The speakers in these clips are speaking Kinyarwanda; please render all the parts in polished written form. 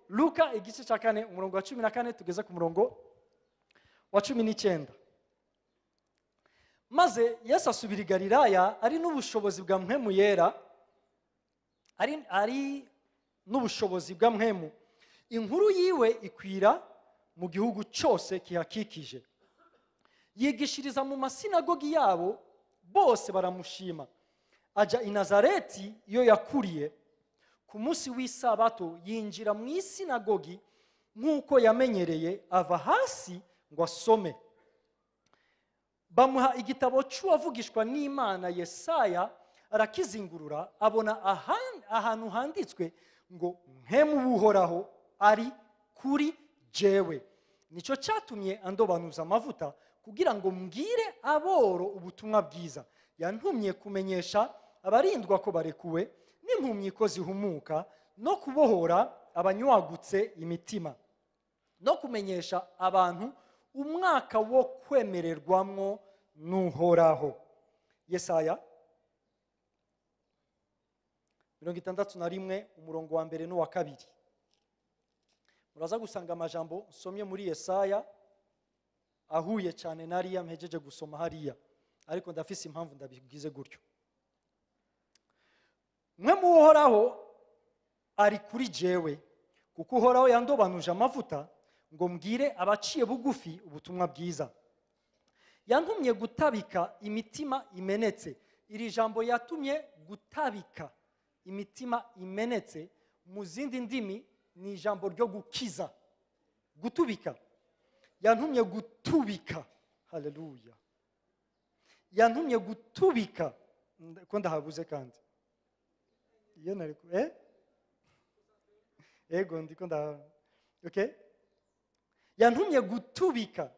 Luka igice cya 4 umurongo wa 14 tugeze ku murongo wa 19. Maze Yesu asubira i Galilaya ari n'ubushobozi bwa mpemu yera, ari n'ubushobozi bwa mpemu. Inkuru yiwe ikwira mu gihugu cyose kihakikije. Yigishiriza mu masinagogi yabo, bose baramushima. Aja i Nazareti iyo yakuriye. Ku munsi w'isabato yinjira mu isinagogi nk'uko yamenyereye, ava hasi ngo asome. Bamuha igitabo cy'uwavugishwa n'Imana Yesaya, arakizingurura, abona ahantu handitswe ngo mpemu w'Uhoraho ari kuri jewe. Nicyo cyatumye andobanuza amavuta kugira ngo mbwire aboro ubutumwa bwiza. Yantumye kumenyesha abarindwa ko barekuwe, n'impumyi ko zihumuka, no kubohora abanywagutse imitima, no kumenyesha abantu umwaka wo kwemererwamwo n'Uhoraho. Yesaya 61 umurongo wa 1 n'uwa 2. Muraza gusanga amajambo nsomye muri Yesaya ahuye cyane nariya mpejeje gusoma hariya, ariko ndafise impamvu ndabigize gutyo. Mpemu w'Uhoraho ari kuri jewe, kuko Uhoraho yandobanuje amavuta ngo mbwire abaciye bugufi ubutumwa bwiza. Yantumye gutabika imitima imenetse. Iri jambo yatumye gutabika imitima imenetse mu zindi ndimi ni ijambo ryo gukiza. Gutubika. Yantumye gutubika. Haleluya. Yantumye gutubika. Ko ndahabuze kandi. Ego ndiko nda. Okay? Yantumye gutubika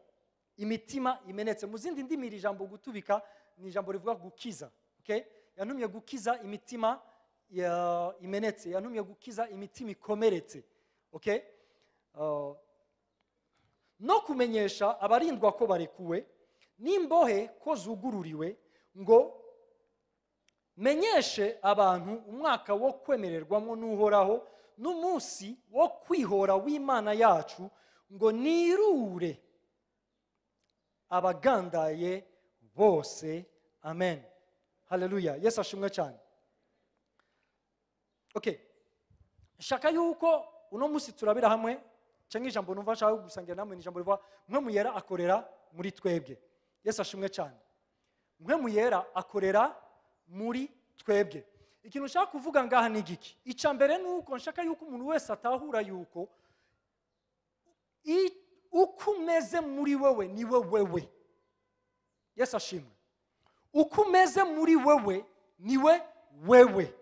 imitima imenetse. Mu zindi ndimi iri jambo gutubika ni ijambo rivuga gukiza. Okay? Yantumye gukiza imitima imenetse. Yantumye gukiza imitima ikomeretse. Okay? No kumenyesha abarindwa ko barekuwe, n'imbohe ko zugururiwe, ngo menyeshe abantu umwaka wo kwemererwamo n'Uhoraho, n'umunsi wo kwihora w'Imana yacu, ngo nirure abagandaye bose. Amen. Haleluya. Yesu ashimwe cyane. Okay. Shaka yuko uno munsi turabira hamwe cyangwa ijambo numva nshaka gusangira namwe ni ijambo rivuga mpemu yera akorera muri twebwe. Yesu ashimwe cyane. Mpemu yera akorera muri twebwe. Ikintu nshaka kuvuga ngaha ni giki? Icya mbere nuko nshaka yuko umuntu wese atahura yuko uko umeze muri wewe ni wewe. Yesu ashimwe. Uko umeze muri wewe ni wewe.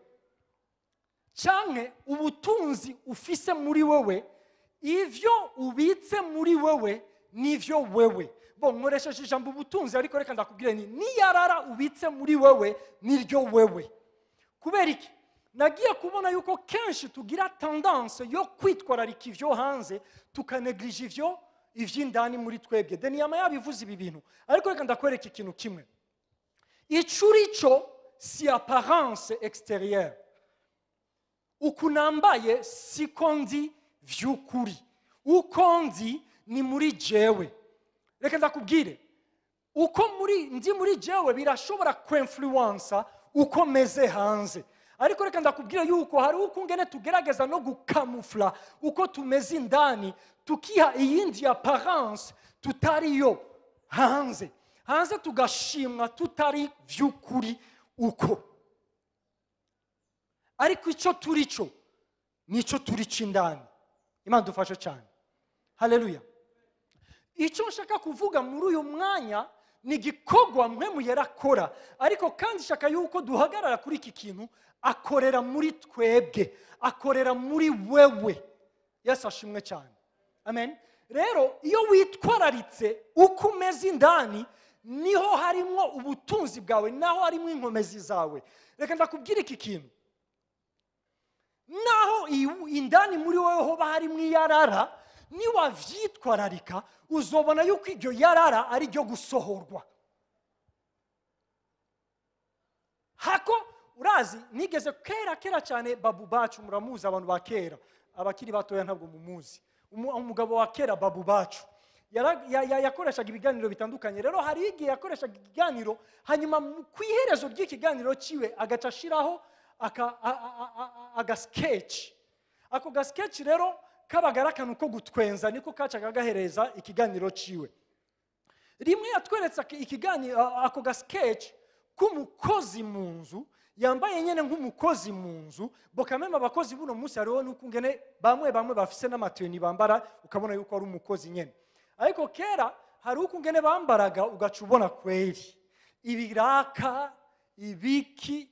Canke ubutunzi ufise muri wewe, ivyo ubitse muri wewe nivyo wewe. Bo nkoresheje ijambo ubutunzi, ariko reka ndakubwire niyarara ubitse muri wewe niryo wewe. Kubera iki? Nagiye kubona yuko kenshi tugira tendance yo kwitwararika ivyo hanze, tukaneglige ivy'indani muri twebwe. Deniyama yabivuze ibi bintu, ariko reka ndakwereka ikintu kimwe. Icurico si apparence extérieure. Ukunambaye siko ndi vy'ukuri. Uko ndi ni muri jewe. Reka ndakubwire, uko ndi muri jewe birashobora kwinfluensa uko meze hanze. Ariko reka ndakubwire yuko hari uko ngene tugerageza no gukamufla uko tumeze indani, tukiha iyindi apparence tutariyo hanze. Hanze tugashimwa tutari vy'ukuri uko. Ariko icyo turico nico turico indani. Imana dufashe cyane. Haleluya. Icyo nshaka kuvuga muri uyu mwanya ni igikorwa mpwemu yera akora, ariko kandi shaka yuko duhagarara kuri iki kintu, akorera muri twebwe, akorera muri wewe. Yesu ashimwe cyane. Amen. Rero iyo witwararitse uko umeze indani, niho harimo ubutunzi bwawe, naho harimo inkomezi zawe. Reka ndakubwira iki kintu, naho indani muri wowe hoba harimo iyarara, niwavyitwararika uzobona yuko iryo yarara ari ryo gusohorwa. Hako urazi, nigeze kera cyane babu bacu, muramuzi abantu ba kera, abakiri batoya ntabwo mumuzi. Umugabo wa kera babu bacu yakoreshaga ibiganiro bitandukanye. Rero hari igihe yakoreshaga ikiganiro, hanyuma ku iherezo ry'ikiganiro ciwe agaca ashiraho aga sketch. Ako ga sketch rero kabagara akantu ko gutwenza, niko kacaga gahereza ikiganiro ciwe. Rimwe yatweretse ikiganiro, ako ga sketch k'umukozi mu nzu, yambaye nyene nk'umukozi mu nzu. Bokamema abakozi buno munsi hariho n'ukungene bamwe bafise n'amateni bambara, ukabona yuko ari umukozi nyene. Ariko kera hari ukungene bambaraga ugaca ubona kweri ibiraka ibiki.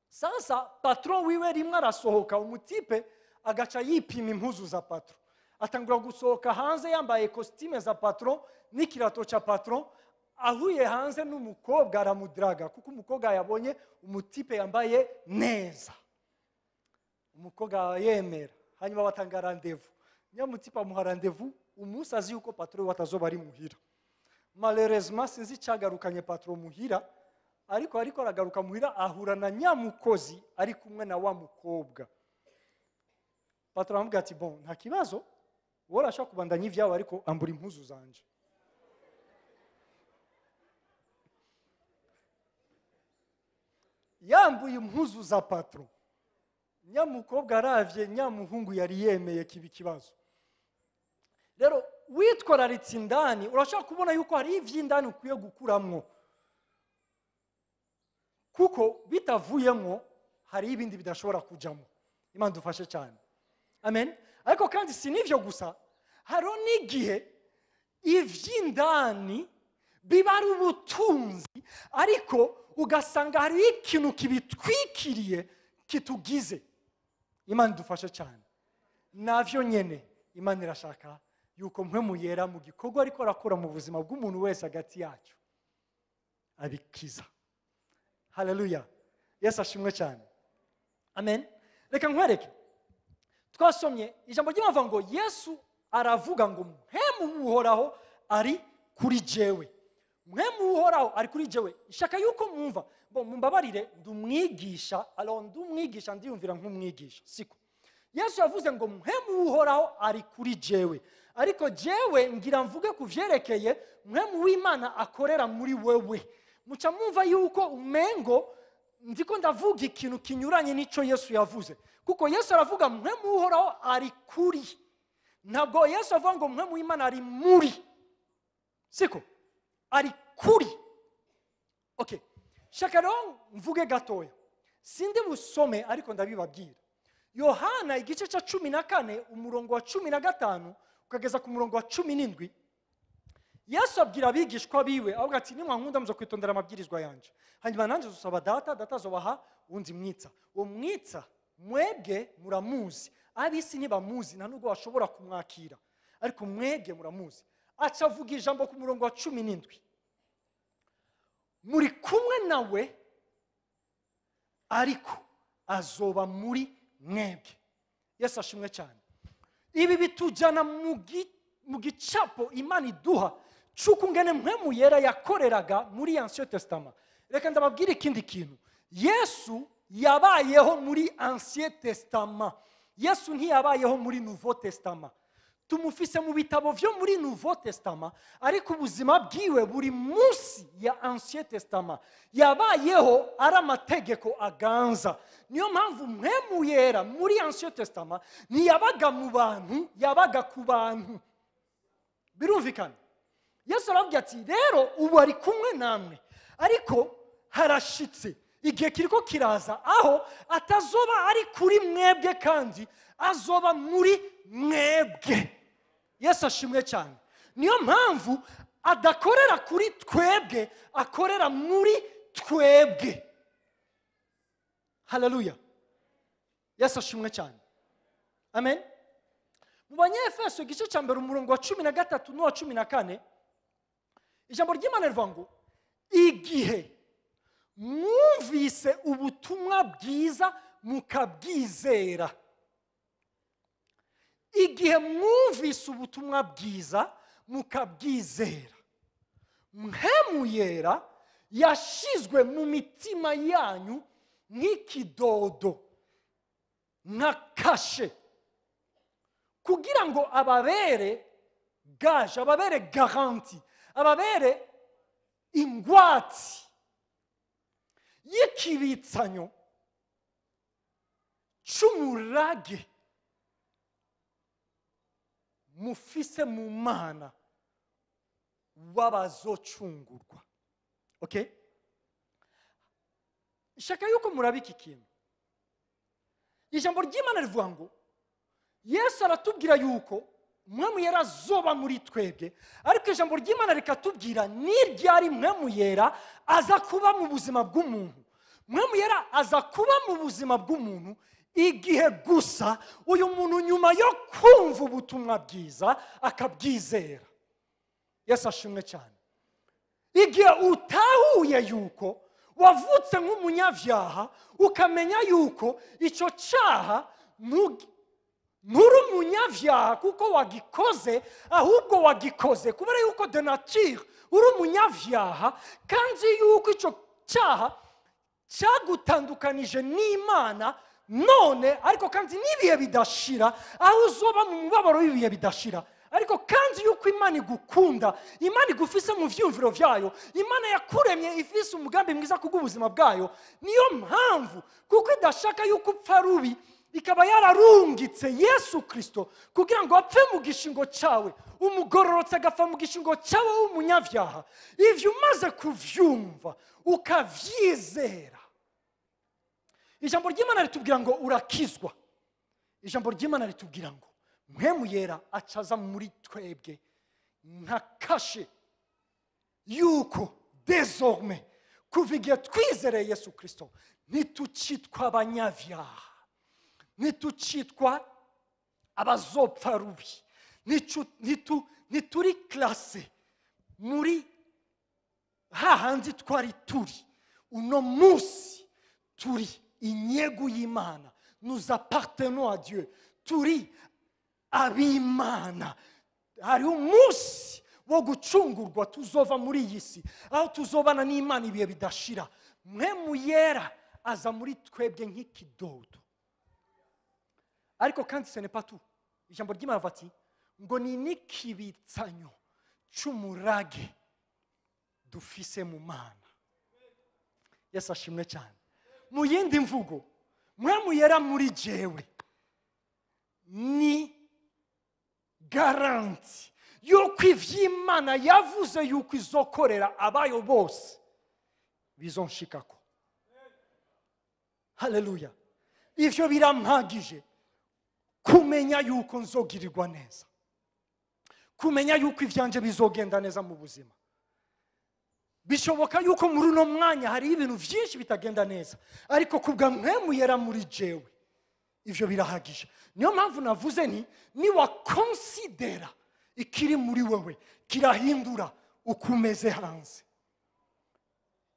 Sasa patron wiwe rimwe arasohoka, umutipe agaca yipima impuzu za patron, atangura gusohoka hanze yambaye costume za patron n'ikirato cha patron. Ahuye hanze n'umukobwa aramudraga, kuko umukobwa yabonye umutipe yambaye neza. Umukobwa yemera, hanyuma batanga rendez-vous. Nyamutipe amuha rendez-vous umunsi azi yuko patron watazoba ari muhira. Malheureusement sinzi cyagarukanye patron muhira, ariko aragaruka muhira ahura na nyamukozi ari kumwe na wa mukobwa. Patron amubwira ati bon, nta kibazo, wowe urashaka kubandanya ivyawe, ariko ambura impuzu zanje. Yambuye impuzu za patron. Nyamukobwa aravye, nyamuhungu yari yemeye kibi kibazo. Rero witwararitse indani, urashaka kubona yuko hari ivy'indani ukwiye gukuramwo, kuko bitavuyemo hari ibindi bidashobora kujamo. Imana dufashe cyane. Amen. Ariko kandi sinivyo gusa, haro n'igihe ivy'indani biba ari ubutunzi, ariko ugasanga hari ikintu kibitwikiriye kitugize. Imana dufashe cyane. Navyo nyene Imana irashaka yuko mpwemu yera mu gikorwa ariko arakora mu buzima bw'umuntu wese hagati yacu abikiza. Haleluya. Yesu ashimwe cyane. Amen. Reka nkwereke, twasomye ijambo ry'Imana ngo Yesu aravuga ngo mpwemu uhoraho ari kuri jewe. Mpwemu uhoraho ari kuri jewe. Ishaka yuko mwumva, mumbabarire ndumwigisha, alors ndumwigisha ndiyumvira nk'umwigisha, siko. Yesu yavuze ngo mpwemu uhoraho ari kuri jewe, ariko jewe ngira mvuge kuvyerekeye mpwemu w'Imana akorera muri wewe. Muca mwumva yuko umengo ndiko ndavuga ikintu kinyuranye n'ico Yesu yavuze, kuko Yesu aravuga mpwemu uhoraho ari kuri, ntabwo Yesu avuga ngo mpwemu w'Imana ari muri, siko, ari kuri. Okay, shaka rero mvuge gatoya, sindi busome ariko ndabibabwira. Yohana igice ca 14 umurongo wa 15 ukageza ku murongo wa 17, Yesu abwira abigishwa biwe avuga ati nimwankunda muzo kwitondera amabwirizwa yanje, hanyuma nanje zosaba data azobaha undi mwitsa. Uwo mwitsa mwebwe muramuzi, abisi ntibamuzi nta nubwo bashobora kumwakira, ariko mwebwe muramuzi. Aca avuga ijambo ku murongo wa 17, muri kumwe nawe ariko azoba muri mwebwe. Yesu ashimwe cyane. Ibi bitujana mu gicapo Imana iduha cy'ukungene mpwemu yera yakoreraga muri Ancien Testament. Reka ndababwira ikindi kintu, Yesu yabayeho muri Ancien Testament, Yesu ntiyabayeho muri Nouveau Testament. Tumufise mu bitabo vyo muri Nouveau Testament, ariko ubuzima bwiwe buri munsi ya Ancien Testament. Yabayeho ari amategeko aganza. Niyo mpamvu mpwemu yera muri Ancien Testament ntiyabaga mu bantu, yabaga ku bantu. Birumvikana. Yesu aravuga ati rero ubu ari kumwe namwe, ariko harashitse igihe kiriko kiraza aho atazoba ari kuri mwebwe kandi azoba muri mwebwe. Yesu ashimwe cyane. Niyo mpamvu adakorera kuri twebwe, akorera muri twebwe. Haleluya. Yesu ashimwe cyane. Amen. Mu Banyefeso igice cya mbere umurongo wa 13 n'uwa 14, ijambo ry'Imana rivuga ngo igihe mwumvise ubutumwa bwiza mukabwizera. Igihe mwumvise ubutumwa bwiza mukabwizera, Mpwemu Yera yashizwe mu mitima yanyu nk'ikidodo, nka kashe, kugira ngo ababere gaje, ababere garanti, ababere ingwati y'ikibitsanyo c'umurage mufise mu Mana w'abazocungurwa. Okay? Shaka yuko murabika ikintu. Ijambo ry'Imana rivuga ngo Yesu aratubwira yuko Mpwemu Yera azoba muri twebwe, ariko ijambo ry'Imana rikatubwira n'iryari Mpwemu Yera aza kuba mu buzima bw'umuntu. Mpwemu Yera aza kuba mu buzima bw'umuntu igihe gusa uyu muntu nyuma yo kumva ubutumwa bwiza akabwizera. Yesu ashimwe cyane. Igihe utahuye yuko wavutse nk'umunyabyaha, ukamenya yuko icyo cyaha nturi umunyabyaha kuko wagikoze, ahubwo wagikoze kubera yuko de nature uri umunyabyaha, kandi yuko icyo cyaha cyagutandukanije n'Imana none, ariko kandi n'ibihe bidashira, aho uzoba mu mubabaro w'ibihe bidashira. Ariko kandi yuko Imana igukunda, Imana igufise mu vyumviro vyayo, Imana yakuremye ifise umugambi mwiza kubw'ubuzima bwayo. Niyo mpamvu kuko idashaka yuko upfa rubi, ikaba yararungitse Yesu Kristo kugira ngo apfe mu gishingo cyawe, umugororotse agapfa mu gishingo cyawe w'umunyabyaha. Ivyo umaze kuvyumva ukavyizera, ijambo ry'Imana ritubwira ngo urakizwa. Ijambo ry'Imana ritubwira ngo Mpwemu Yera acaza muri twebwe nka kashe, yuko désormais kuva igihe twizereye Yesu Kristo ntitucitwa abanyabyaha, ntitucitwa abazopfa rubi, ntituri classe muri hahandi twari turi. Uno munsi turi inyegu y'Imana, nous appartenons à Dieu, turi ab'Imana. Hari umunsi wo gucungurwa tuzova muri iyi si, aho tuzobana n'Imana ibihe bidashira. Mpwemu Yera aza muri twebwe nk'ikidodo. Ariko kandi ce n'est pas tout. Ijambo ry'Imana rivuga ati ngo ni n'ikibitsanyo c'umurage dufise mu Mana. Yesu ashimwe cyane. Mu yindi mvugo, Mpwemu Yera muri jewe ni garanti yuko ivy'Imana yavuze yuko izokorera abayo bose bizonshikako. Haleluya. Ivyo birampagije kumenya yuko nzogirirwa neza, kumenya yuko ivyanje bizogenda neza mu buzima. Bishoboka yuko muri uno mwanya hari ibintu vyinshi bitagenda neza, ariko kubwa Mpwemu Yera muri jewe ivyo birahagije. Niyo mpamvu navuze ni wakonsidera ikiri muri wewe kirahindura ukumeze hanze.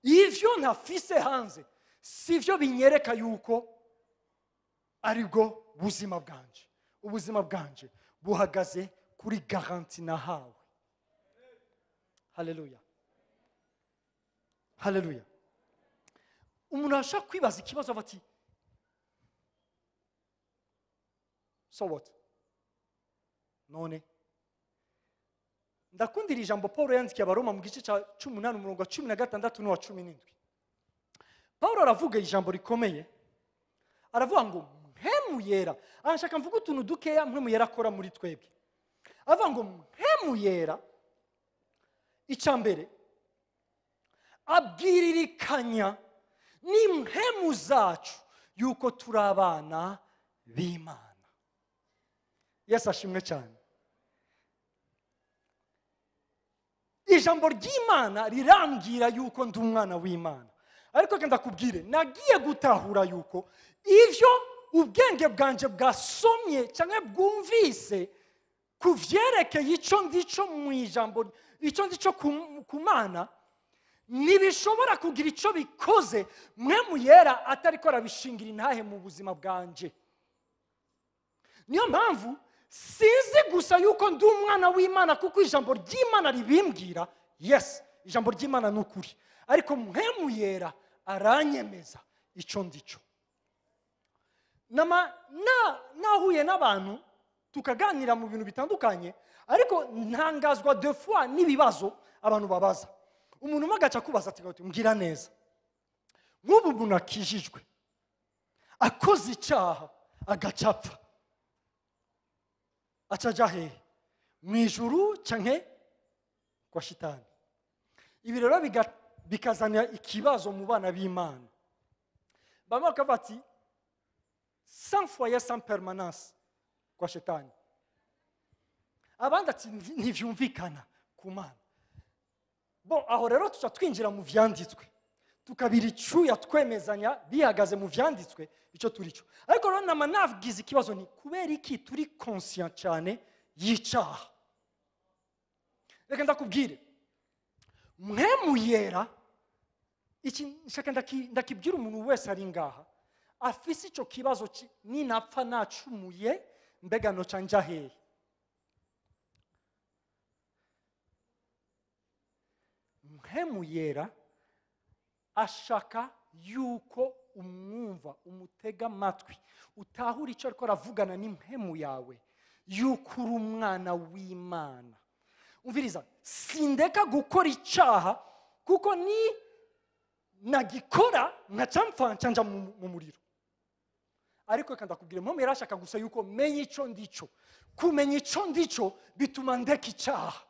Ivyo ntafise hanze sivyo binyereka yuko aribwo buzima bwanje. Ubuzima bwanje buhagaze kuri garanti nahawe. Haleluya. Haleluya. Umuntu ashaka kwibaza ikibazo bati so what? None ndakundira ijambo Paulo yandikiye Abaroma mu gice cya 18 umurongo wa 16 n'uwa 17. Paulo aravuga ijambo rikomeye, aravuga ngo Mpwemu Yera, arashaka mvuga utuntu dukeya Mpwemu Yera akora muri twebwe. Aravuga ngo Mpwemu Yera icambere abwiririkanya n'impwemu zacu yuko turi abana b'Imana. Yesu ashimwe cyane. ijambo ry'Imana rirambwira yuko ndi umwana w'Imana. Ariko kenda kubwire, nagiye gutahura yuko ivyo ubwenge bwanje bwasomye cyangwa bwumvise kuvyerekeye ico ndico mu ijambo, ico ndico ku Mana, ntibishobora kugira ico bikoze Mpwemu Yera atariko arabishingira intahe mu buzima bwanje. Niyo mpamvu sinzi gusa yuko ndi umwana w'Imana kuko ijambo ry'Imana ribimbwira, yes, ijambo ry'Imana n'ukuri, ariko Mpwemu Yera aranyemeza ico ndico. Nahuye n'abantu tukaganira mu bintu bitandukanye, ariko ntangazwa deux fois n'ibibazo abantu babaza. Umuntu magaca kubaza ati mbwira neza, nk'ubu umuntu akijijwe akoze icyaha agacapfa, acaja hehe? Mu ijuru canke kwa shitani? Ibi rero bikazana ikibazo mu bana b'Imana. Bamwe bakavuga ati sans foyer sans permanence kwa shitani, abandi ati ntivyumvikana ku Mana. Bon, aho rero tuca twinjira mu vyanditswe tukabira icuya twemezanya bihagaze mu vyanditswe ico turico. Ariko rero nama navugize ikibazo ni kubera iki turi conscient cyane y'icaha. Reka ndakubwire, Mpwemu Yera, iki nshaka ndakibwira umuntu wese ari ngaha afise ico kibazo ninapfa nacumuye mbega no canja hehe. Mpwemu Yera ashaka yuko umwumva, umutega amatwi, utahura icyo ariko aravugana n'impwemu yawe, yuko uri umwana w'Imana. Umviriza, sindeka gukora icyaha kuko ni nagikora nkacampfa ncanja mu muriro. Ariko kandi akubwira Mpwemu Yera ashaka gusa yuko menya ico ndico. Kumenya ico ndico bituma ndeka icyaha.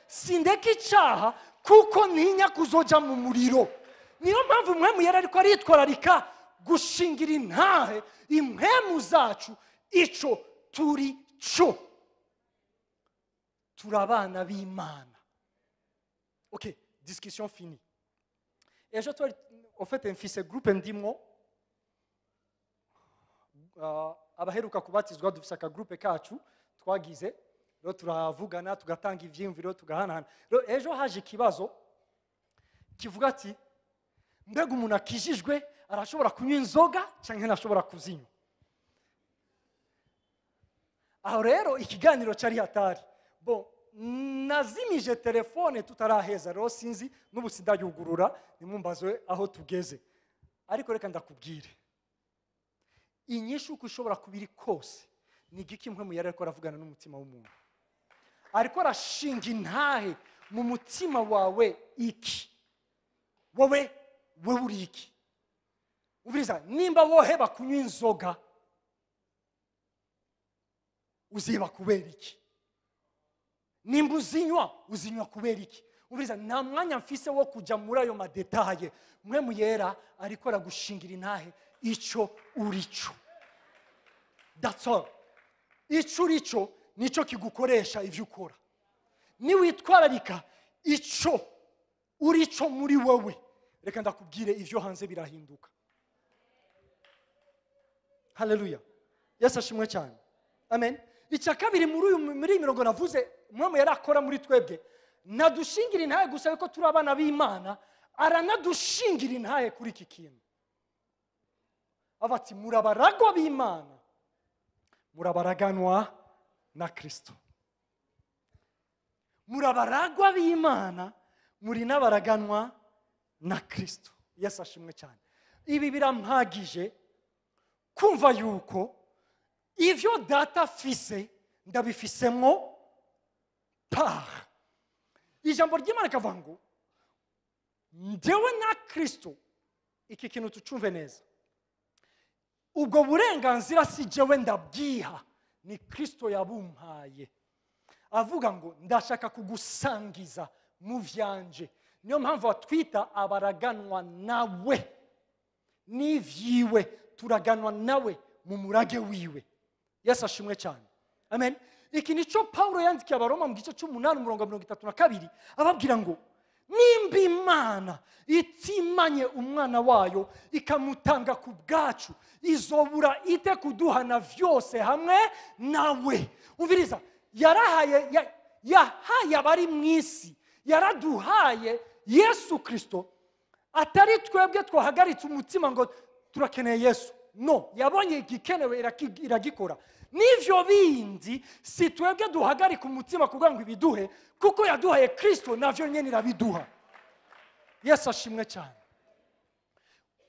Sindeka icyaha kuko ntinya kuzoja mu muriro. Niyo mpamvu Mpwemu Yera ariko aritwararika gushingira intahe impwemu zacu ico turi cyo. Turi abana b'Imana. Ok, discussion finie. Ejo twari ofete mfise groupe ndimwo, abaheruka kubatizwa dufise aka groupe kacu twagize, rero turavugana tugatanga ivyiyumviro tugahanahana. Rero ejo haje ikibazo kivuga ati mbega umuntu akijijwe arashobora kunywa inzoga cyangwa ntashobora kuzinywa. Aho rero ikiganiro cyari hatari. Bon, nazimije telefone tutaraheza, rero sinzi n'ubu sindayugurura, nimumbaze aho tugeze. Ariko reka ndakubwire, inyishu uko ishobora kubiri kose ni igiki Mpwemu Yera ariko aravugana n'umutima w'umuntu. Ariko arashinga intahe mu mutima wawe iki. Wowe uri iki? Umviriza, nimba woheba kunywa inzoga uziba kubera iki? Nimba uzinywa kubera iki? Umviriza, nta mwanya mfise wo kuja muri ayo madetaye. Mpwemu Yera ariko aragushingira intahe ico urico. That's all. Ico urico nico kigukoresha ivyo ukora. Ni witwararika ico urico muri wowe, reka ndakubwire ivyo hanze birahinduka. Haleluya. Yesu ashimwe cyane. Amen. Icya kabiri muri imirongo navuze Mpwemu Yera akora muri twebwe, nadushingira intahe gusa yuko turi abana b'Imana, aranadushingira intahe kuri iki kintu. Abati murabaragwa b'Imana, murabaraganwa na Kristo. Murabaragwa b'Imana, muri n'abaraganwa na Kristo. Yesu ashimwe cyane. Ibi birampagije kumva yuko ivyo data afise ndabifisemo par. Ijambo ry'Imana kavuga ngo ndewe na Kristo, iki kintu tucumve neza. Ubwo burenganzira si jewe ndabwiha, ni Kristo yabumpaye. Avuga ngo ndashaka kugusangiza mu vyanje. Niyo mpamvu atwita abaraganwa nawe. N'ivyiwe turaganwa nawe mu murage wiwe. Yesu ashimwe cyane. Amen. iki nico Paulo yandikiye abaroma mu gice c'8 umurongo 32 ababwira ngo nimba Imana itimanye umwana wayo ikamutanga ku bwacu izobura ite kuduhana vyose hamwe nawe. Umviriza, yahaye abari mw'isi, yaraduhaye Yesu Kristo, atari twebwe twahagaritse umutima ngo turakeneye Yesu. No, yabonye igikenewe iragikora. N'ivyo bindi si twebwe duhagarika umutima kugira ngo ibiduhe, kuko yaduhaye Kristo navyo nyene irabiduha. Yesu ashimwe cyane.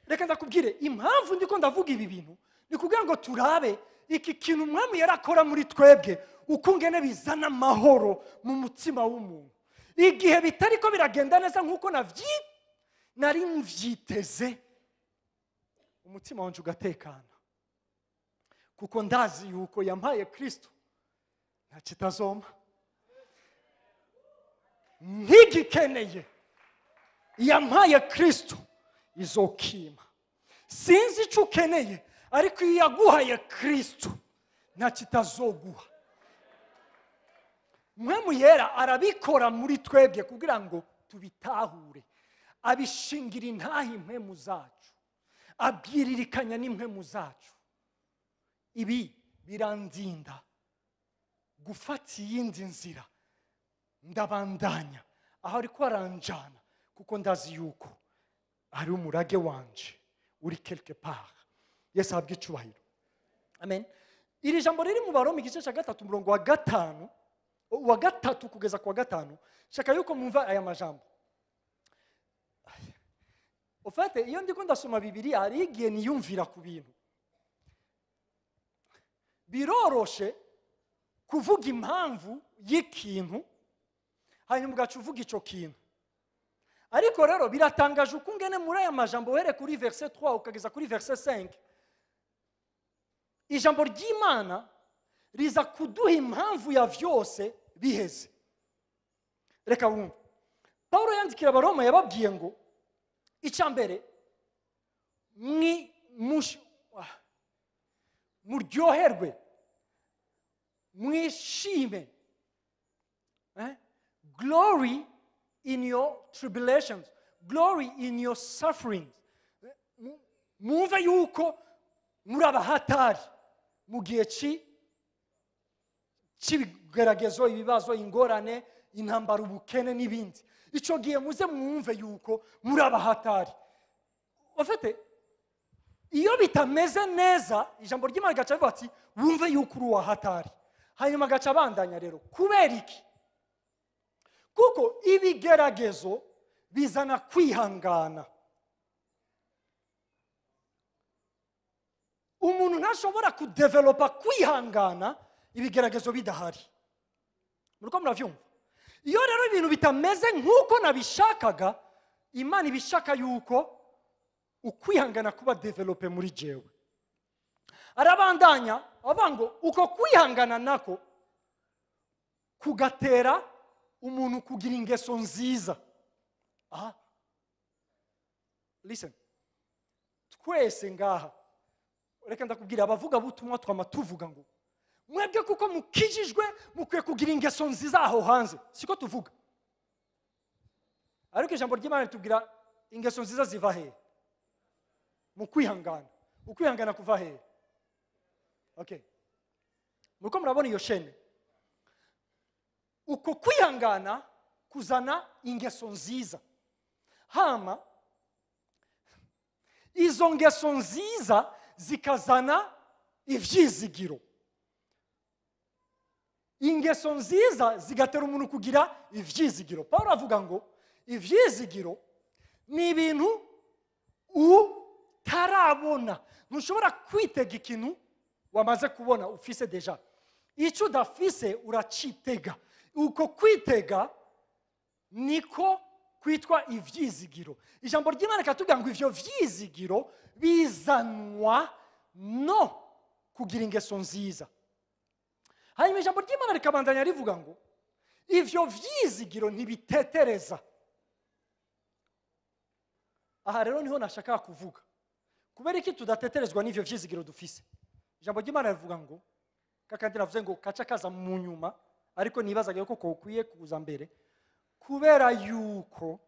Reka ndakubwire impamvu ndiko ndavuga ibi bintu ni kugira ngo turabe iki kintu umwami yarakora muri twebwe ukungene bizana amahoro mu mutima w'umuntu. Igihe bitari ko biragenda neza nkuko nari mvyiteze, umutima wanje ugatekana, kuko ndazi yuko yampaye Kristo nta kitazoma. Ntigikeneye yampaye Kristo izokima. Sinzi icyo ukeneye, ariko iyo yaguhaye Kristo nta kitazoguha. Mwemu yera arabikora muri twebwe kugira ngo tubitahure, abishingira intahi impemu zacu, abwiririkanya n'impemu zacu. Ibi birandinda gufata iyindi nzira, ndabandanya aho ariko aranjana, kuko ndazi yuko ari umurage wanje uri quelque part. Yesu ahabwe icubahiro. Amen. Iri jambo riri mu Baroma igice cya 3 umurongo wa 5 wa 3 kugeza ku wa 5, shaka yuko mwumva aya majambo. Ofate iyo ndiko ndasoma Bibiliya hari igihe niyumvira ku bintu. Biroroshe kuvuga impamvu y'ikintu hanyuma ugaca uvuga ico kintu. Ariko rero biratangaje ukungene muri aya majambo uhere kuri verset 3 ukageza kuri verset 5, ijambo ry'Imana riza kuduha impamvu ya vyose biheze. Reka wumve. Paulo yandikira abaroma yababwiye ngo icambere muryoherwe, mwishime, glory in your tribulations, glory in your sufferings. Mwumve yuko muri abahatari mu gihe c'ibigeragezo, ibibazo, ingorane, intambara, ubukene n'ibindi. Ico gihe muze mwumve yuko muri abahatari. Ofete iyo bitameze neza, ijambo ry'Imana gaca rivuga ati wumve yuko uri wahatari. Hanyuma gaca abandanya rero, kubera iki? Kuko ibigeragezo bizana kwihangana. Umuntu ntashobora kudevelopa kwihangana ibigeragezo bidahari. Muriko muravyumva? Iyo rero ibintu bitameze nkuko nabishakaga, Imana ibishaka yuko ukwihangana kuba develope muri jewe. Arabandanya avango uko kwihangana nako kugatera umuntu kugira ingeso nziza. Listen. Twese ngaha, reka ndakubwira abavuga butumwa twama tuvuga ngo mwebwe kuko mukijijwe mukwiye kugira ingeso nziza aho hanze. Siko tuvuga. Ariko ijambo ry'Imana ritubwira ingeso nziza ziva he? Mu kwihangana. Ukwihangana kuva he? Okay. Muriko murabona iyo shene. Uko kwihangana kuzana ingeso nziza. Hama izo ngeso nziza zikazana ivyizigiro. Ingeso nziza zigatera umuntu kugira ivyizigiro. Paulo avuga ngo ivyizigiro ni ibintu utarabona. Ntushobora kwitega ikintu wamaze kubona ufise deja. Ico udafise uracitega. Uko kwitega niko kwitwa ivyizigiro. Ijambo ry'Imana katubwira ngo ivyo vyizigiro bizanwa no kugira ingeso nziza. Hanyuma ijambo ry'Imana rikabandanya rivuga ngo ivyo vyizigiro ntibitetereza. Aha rero niho nashaka kuvuga. Kubera iki tudateterezwa n'ivyo vyizigiro dufise? Ijambo ry'Imana rivuga ngo kakandi navuze ngo kaca kaza mu nyuma ariko nibazaga ko kokwiye kuza mbere kubera yuko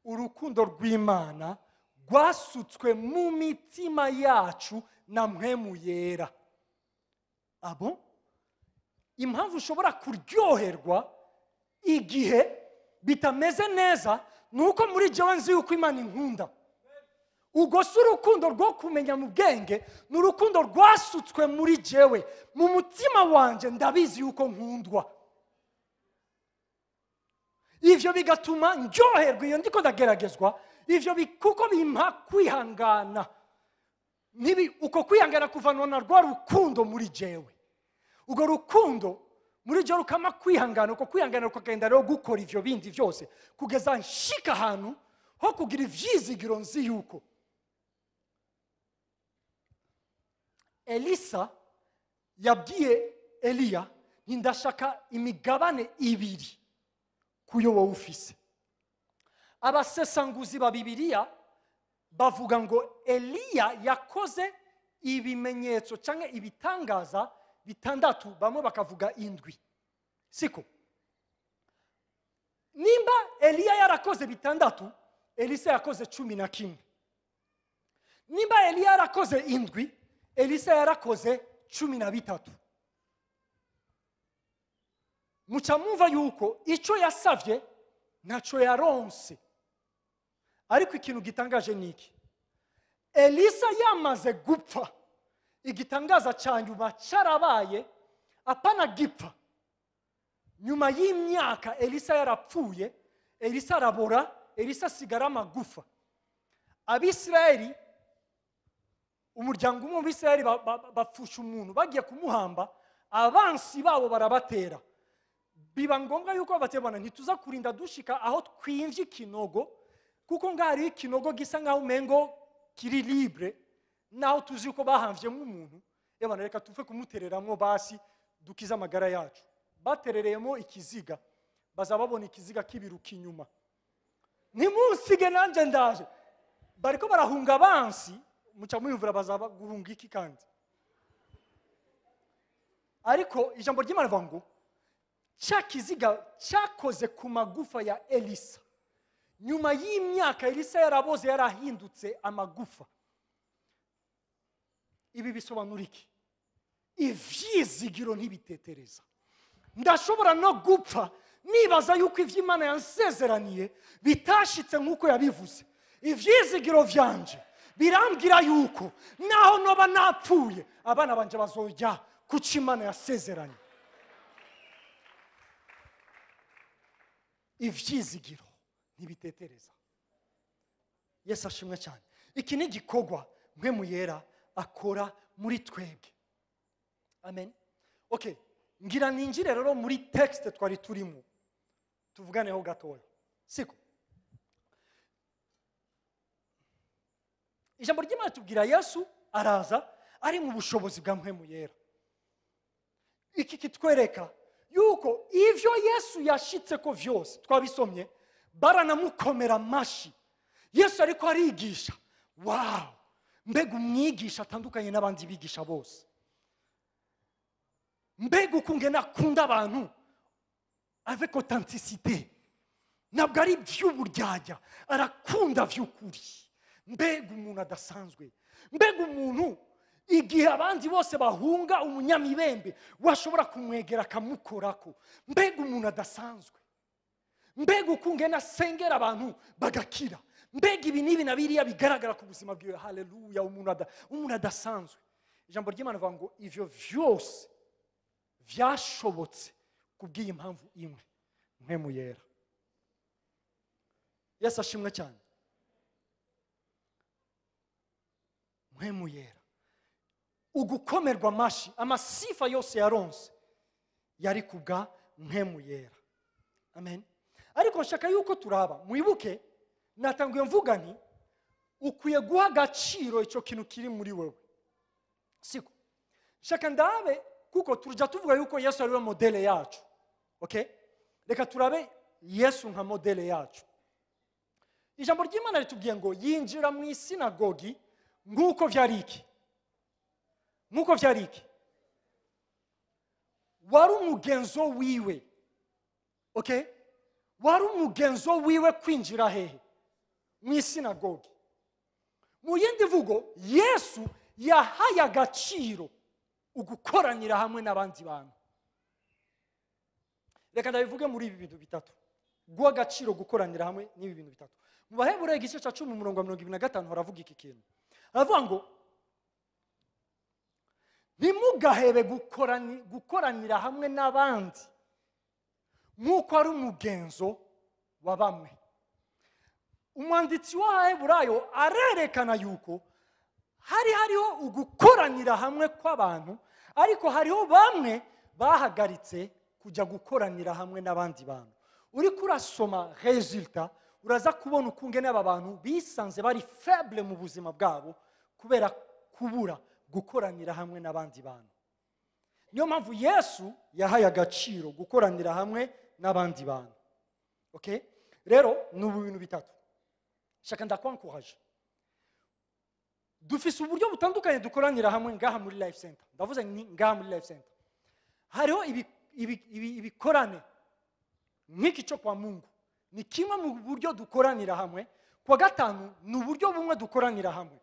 urukundo rw'Imana rwasutswe mu mitima yacu na mpwemu yera. Abo impamvu ushobora kuryoherwa igihe bitameze neza nuko muri jewe nzi yuko Imana inkunda. Ubwo si urukundo rwo kumenya mu bwenge, ni urukundo rwasutswe muri jewe mu mutima wanje, ndabizi yuko nkundwa. Ivyo bigatuma ndyoherwa iyo ndiko ndageragezwa, ivyo kuko bimpa kwihangana. Uko kwihangana kuvanwa na rwa rukundo muri jewe. Ubwo rukundo muri jewe rukama kwihangana, uko kwihangana rukagenda rero gukora ivyo bindi vyose kugeza nshika ahantu ho kugira ivyizigiro nzi yuko Elisa yabwiye Eliya ndashaka imigabane ibiri kuyo wowe ufise. Abasesanguzi ba Bibiliya bavuga ngo Eliya yakoze ibimenyetso cyangwa ibitangaza bitandatu, bamwe bakavuga indwi. Siko nimba Eliya yarakoze bitandatu, Elisa yakoze 11. Nimba Eliya yarakoze indwi, Elisa yarakoze 13. Muca mumva yuko ico yasavye naco yaronse. Ariko ikintu gitangaje niki, Elisa yamaze gupfa, igitangaza cyanyuma cyarabaye apana gipfa. Nyuma y'imyaka Elisa yarapfuye, Elisa arabora, Elisa sigara magufa. Abisirayeli, umuryango umwe w'Isirayeli bapfusha umuntu, bagiye kumuhamba, abansi babo barabatera. Biba ngombwa yuko batebana ntituza kurinda dushika aho twimvye ikinogo, kuko ngari ikinogo gisa nkaho umengo kiri libre, naho tuzi uko bahamvye nk'umuntu, ebana reka tuve kumutereramwo basi dukiza amagara yacu. Baterereyemo ikiziga, bazababona ikiziga kibiruka inyuma. Nimusige nanje ndaje. Bariko barahunga abansi, muca muyumvira bazaba guhunga iki kandi. Ariko ijambo ry'Imana rivuga ngo cya kiziga cyakoze ku magufa ya Elisa. Nyuma y'imyaka Elisa yaraboze, yarahindutse amagufa. Ibi bisobanura iki? Ivyizigiro ntibitetereza. Ndashobora no gupfa nibaza yuko ivy'Imana yansezeraniye bitashitse nkuko yabivuze. Ivyizigiro vyanje birambwira yuko naho noba napfuye abana banje bazojya kuko Imana yasezeranye. Ivyizigiro ntibitetereza. Yesu ashimwe cyane. Iki ni gikogwa mpwemu yera akora muri twebwe. Amen. Okay, ngira ninjire rero muri text twari turimo tuvuganeho gatoya. Siko ijambo ry'Imana tubwira Yesu araza ari mu bushobozi bwa mpwemu yera. Iki kitwereka yuko ivyo Yesu yashitse ko vyose twabisomye baranamukomera amashi. Yesu ariko arigisha. Wow, mbega umwigisha atandukanye n'abandi bigisha bose. Mbega ukungena akunda abantu avec authenticité. Nabwo ari vy'uburyarya, arakunda vy'ukuri. Mbega umuntu adasanzwe. Mbega umuntu igihe abandi bose bahunga umunyamibembe washobora kumwegera akamukorako. Mbega umuntu adasanzwe. Mbega ukungena sengera abantu bagakira. Mbega ibi nibi na biriya bigaragara ku buzima bwiwe. Haleluya, umuntu adasanzwe. Ijambo ry'Imana rivuga ngo ivyo vyose vyashobotse kubw'iyi impamvu imwe, mpwemu yera. Yesu ashimwe cyane. Mpwemu yera. Ugukomerwa amashi, amasifa yose yaronse yari kubwa mpwemu yera. Amen. Ariko nshaka yuko turaba, mwibuke natanguye mvuga nti ukwiye guha agaciro ico kintu kiri muri wewe. Siko shaka ndabe kuko turja tuvuga yuko Yesu ari we modele yacu. Okay? Reka turabe Yesu nka modele yacu. Ijambo ry'Imana ritubwiye ngo yinjira mu isinagogi nguko vyari iki. Nguko vyari iki. wari umugenzo wiwe. Okay? Wari umugenzo wiwe kwinjira hehe? Mu isinagogi. Mu yindi vugo, Yesu yahaye agaciro ugukoranira hamwe n'abandi bantu. Reka ndabivuge muri ibi bintu bitatu. Guha agaciro gukoranira hamwe n'ibi bintu bitatu. Mu Baheburayo igice cya 10:25 haravuga iki kintu. Haravuga ngo ntimugahebe gukoranira hamwe n'abandi nk'uko ari umugenzo wa bamwe. Umwanditsi w'Abaheburayo arerekana yuko hariho ugukoranira hamwe kw'abantu, ariko hariho bamwe bahagaritse kujya gukoranira hamwe n'abandi bantu. Uri kurasoma resulta uraza kubona ukungene aba bantu bisanze bari faible mu buzima bwabo kubera kubura gukoranira hamwe n'abandi bantu. Niyo mpamvu Yesu yahaye agaciro gukoranira hamwe n'abandi bantu. Okay? Rero n'ubu bintu bitatu. Shaka ndakwankuraje. Dufise uburyo butandukanye dukoranira hamwe ngaha muri Life Center. Ndavuze ngaha muri Life Center. Hariho ibikorane nk'iki cyo kwa Mungu. Ni kimwe mu buryo dukoranira hamwe. Kwa gatanu ni uburyo bumwe dukoranira hamwe.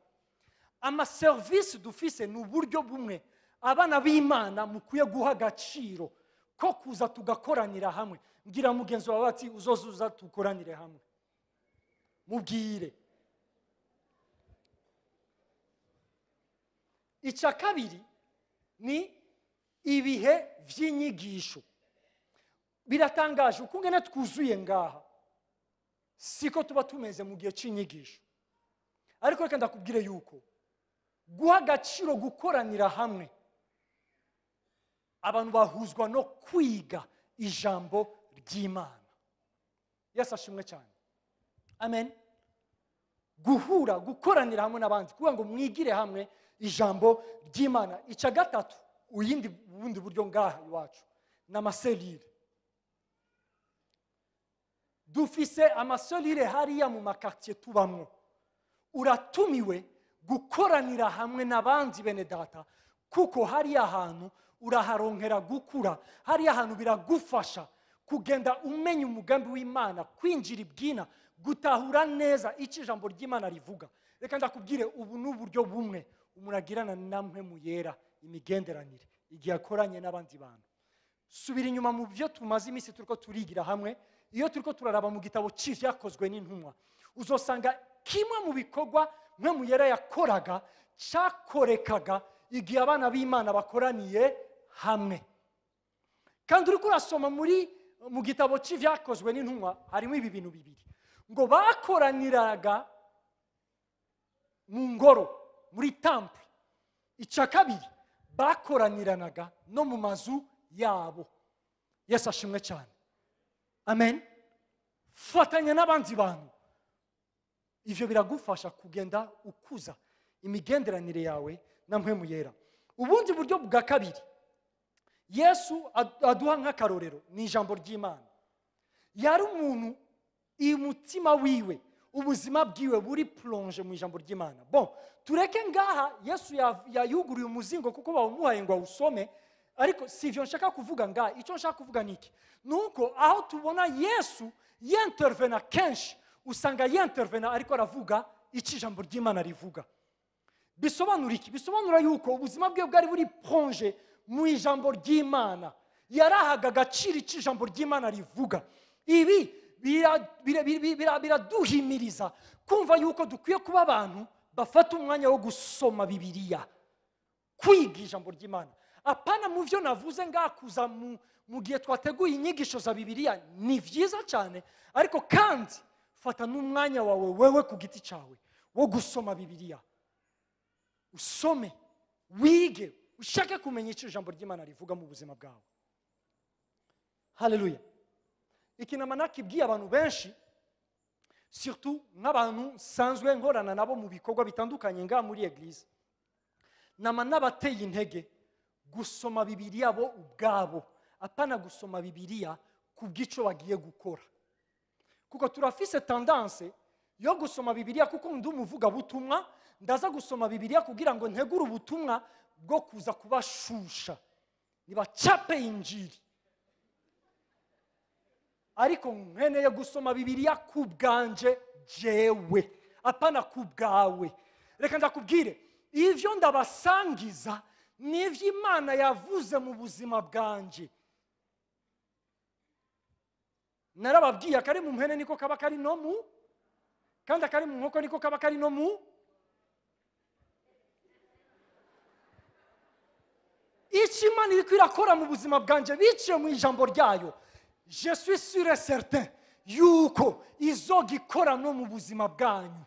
Ama service dufise ni uburyo bumwe abana b'Imana mukwiye guha agaciro ko kuza tugakoranira hamwe. Ngira mugenzi wawe ati uzozuza tukoranire hamwe. Mubwire. Icya kabiri ni ibihe vy'inyigisho. Biratangaje ukungene twuzuye ngaha. Siko tuba tumeze mu gihe cy'inyigisho. Ariko reka ndakubwire yuko guha agaciro gukoranira hamwe abantu bahuzwa no kwiga ijambo ry'Imana. Yesu ashimwe cyane. Amen. Gukoranira hamwe n'abandi kugira ngo mwigire hamwe ijambo ry'Imana. Icya gatatu ubundi buryo ngaha iwacu n'amaselire. Dufise amaselire hariya mu makartier tubamwo. Uratumiwe gukoranira hamwe n'abandi bene data kuko hariya ahantu uraharonkera gukura, hariya ahantu biragufasha kugenda umenya umugambi w'Imana, kwinjira ibwina, gutahura neza icyo ijambo ry'Imana rivuga. Reka ndakubwire ubu n'uburyo bumwe umuntu agirana namwe mu yera imigenderanire igihe akoranye n'abandi bantu. Subira inyuma mu byo tumaze iminsi turiko turigira hamwe. Iyo turiko turaraba mu gitabo cy'Ivyakozwe n'Intumwa, uzosanga kimwe mu bikorwa mwe mu yera yakoraga cyakorekaga igihe abana b'Imana bakoraniye hamwe. Kandi uriko urasoma mu gitabo cy'Ivyakozwe n'Intumwa harimo ibi bintu bibiri. Ngo bakoraniraga mu ngoro, muri temple. Icya kabiri bakoraniranaga no mu mazu yabo. Yesu ashimwe cyane. Amen. Fatanya n'abandi bantu. Ivyo biragufasha kugenda ukuza imigenderanire yawe na mpwemu yera. Ubundi buryo bwa kabiri Yesu aduha nk'akarorero ni ijambo ry'Imana. Yari umuntu umutima wiwe, ubuzima bwiwe buri plonge mu ijambo ry'Imana. Bon, tureke ngaha Yesu yayuguriye umuzingo kuko bamuhaye ngo awusome, ariko sivyo nshaka kuvuga ngaha. Icyo nshaka kuvuga niki? Nuko aho tubona Yesu y'intervena kenshi, usanga y'intervena ariko aravuga icyo ijambo ry'Imana rivuga. Bisobanura iki? Bisobanura yuko ubuzima bwe bwari buri plonge mu ijambo ry'Imana. Yarahaga agaciro icyo ijambo ry'Imana rivuga. Ibi biraduhimiriza kumva yuko dukwiye kuba abantu bafata umwanya wo gusoma Bibiliya, kwiga ijambo ry'Imana. Apana mu byo navuze ngakuza mu gihe twateguye inyigisho za Bibiliya ni vyiza cyane, ariko kandi fata n'umwanya wawe wewe ku giti cyawe wo gusoma Bibiliya. Usome, wige, ushake kumenya icyo ijambo ry'Imana rivuga mu buzima bwawe. Haleluya. Ikinama nakibwiye abantu benshi, surtout nk'abantu sanzwe nkorana nabo mu bikorwa bitandukanye ngaha muri eglise, n'abateye intege gusoma Bibiliya bo ubwabo, apana gusoma Bibiliya kubw'ico bagiye gukora. Kuko turafise tendance yo gusoma Bibiliya kuko ndi umuvuga butumwa, ndaza gusoma Bibiliya kugira ngo ntegure ubutumwa bwo kuza kubashusha. ibacape injiri. Ariko nkeneye gusoma Bibiliya ku bwanje jewe, apana ku bwawe. Reka ndakubwire, ivyo ndabasangiza n'ivyo Imana yavuze mu buzima bwanje. Narababwiye akari mu mpene niko kaba kari no mu, kandi akari mu nkoko niko kaba kari no mu. Icyo Imana iri kwirakora mu buzima bwanje biciye mu ijambo ryayo, je suis sûr et certain yuko izogikora no mu buzima bwanyu.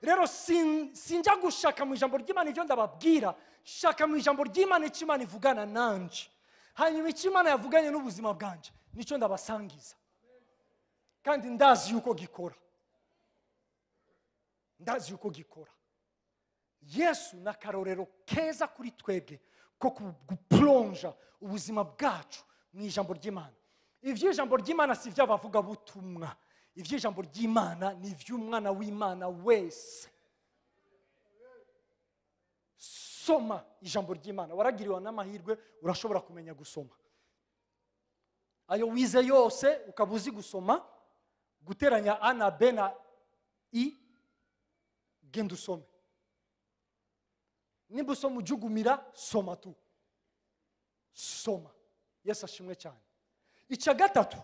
Rero sinjya gushaka mu ijambo ry'Imana ivyo ndababwira, shaka mu ijambo ry'Imana icyo Imana ivugana nanje. Hanyuma icyo Imana yavuganye n'ubuzima bwanje nicyo ndabasangiza, kandi ndazi yuko gikora. Ndazi yuko gikora. Yesu na karorero keza kuri twebwe ko guplonja ubuzima bwacu mu ijambo ry'Imana. Ivyo ijambo ry'Imana si vy'abavuga butumwa, ivyo ijambo ry'Imana ni vy'umwana w'Imana wese. Soma ijambo ry'Imana, waragiriwe n'amahirwe urashobora kumenya gusoma. Ayo wize yose ukabuzi gusoma, guteranya A na B na I, genda usome. Nimba usoma ujugumira, soma tu. Soma. Yesu ashimwe cyane. Icya gatatu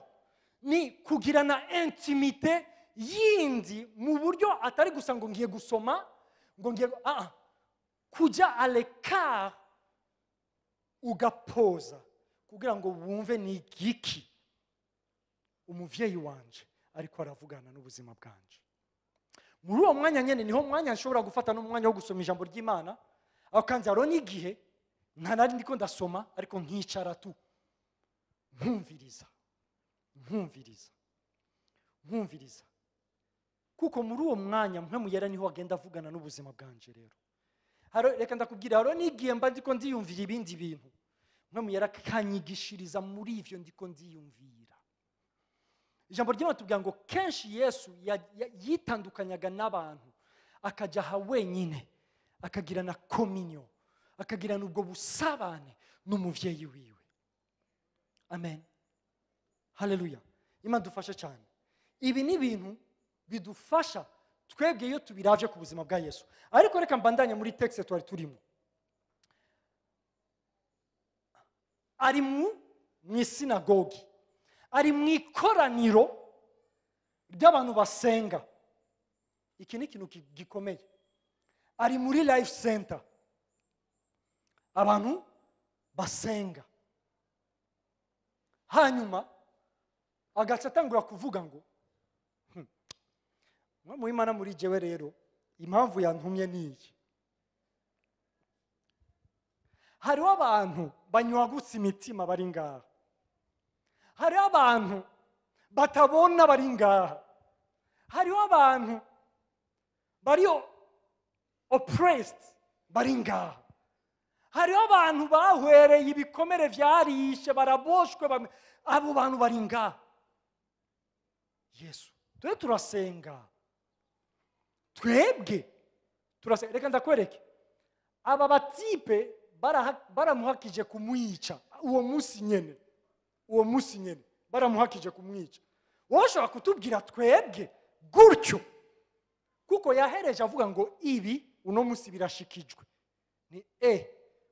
ni kugirana intimite yindi mu buryo atari gusa ngo ngiye gusoma, ngo ngiye kujya à l'écart ugapoza kugira ngo wumve ni igiki umuvyeyi wanje ariko aravugana n'ubuzima bwanje. Muri uwo mwanya nyene niho mwanya nshobora gufata n'umwanya wo gusoma ijambo ry'Imana, aho kandi haro n'igihe ntanari ndiko ndasoma ariko nkicara tu nkumviriza. Kuko muri uwo mwanya mpemu yera niho agenda avugana n'ubuzima bwanje. Rero reka ndakubwira, haro n'igihe mba ndiko ndiyumvira ibindi bintu, mpemu yera kanyigishiriza muri ivyo ndiko ndiyumvira. Ijambo ry'Imana tubwira ngo kenshi Yesu yitandukanyaga n'abantu, akajya aha wenyine, akagirana communion, akagirana ubwo busabane n'umuvyeyi wiwe. Amen. Haleluya. Imana dufashe cyane. Ibi ni ibintu bidufasha twebwe iyo tubiravye ku buzima bwa Yesu. Ariko reka mbandanye muri texte twari turimo. Ari mu sinagogi, ari mu ikoraniro ry'abantu basenga. Iki ni ikintu gikomeye. Ari muri life center, abantu basenga. Hanyuma agaca atangura kuvuga ngo mu Imana muri jewe rero impamvu yantumye niyi. Hariho abantu banywagutse imitima bari ngaha, hariho abantu batabona bari ngaha, hariho abantu bari oppressed bari ngaha, hariho abantu bahwereye ibikomere vyarishe baraboshwe, abo bantu bari ngaha. Yesu, turasenga, twebwe turasenga. Reka ndakwereke, aba batipe baramuhakije kumwica uwo munsi nyene baramuhakije kumwica. Woshobora kutubwira twebwe gutyo? Kuko yahereje avuga ngo ibi uno munsi birashikijwe. Ni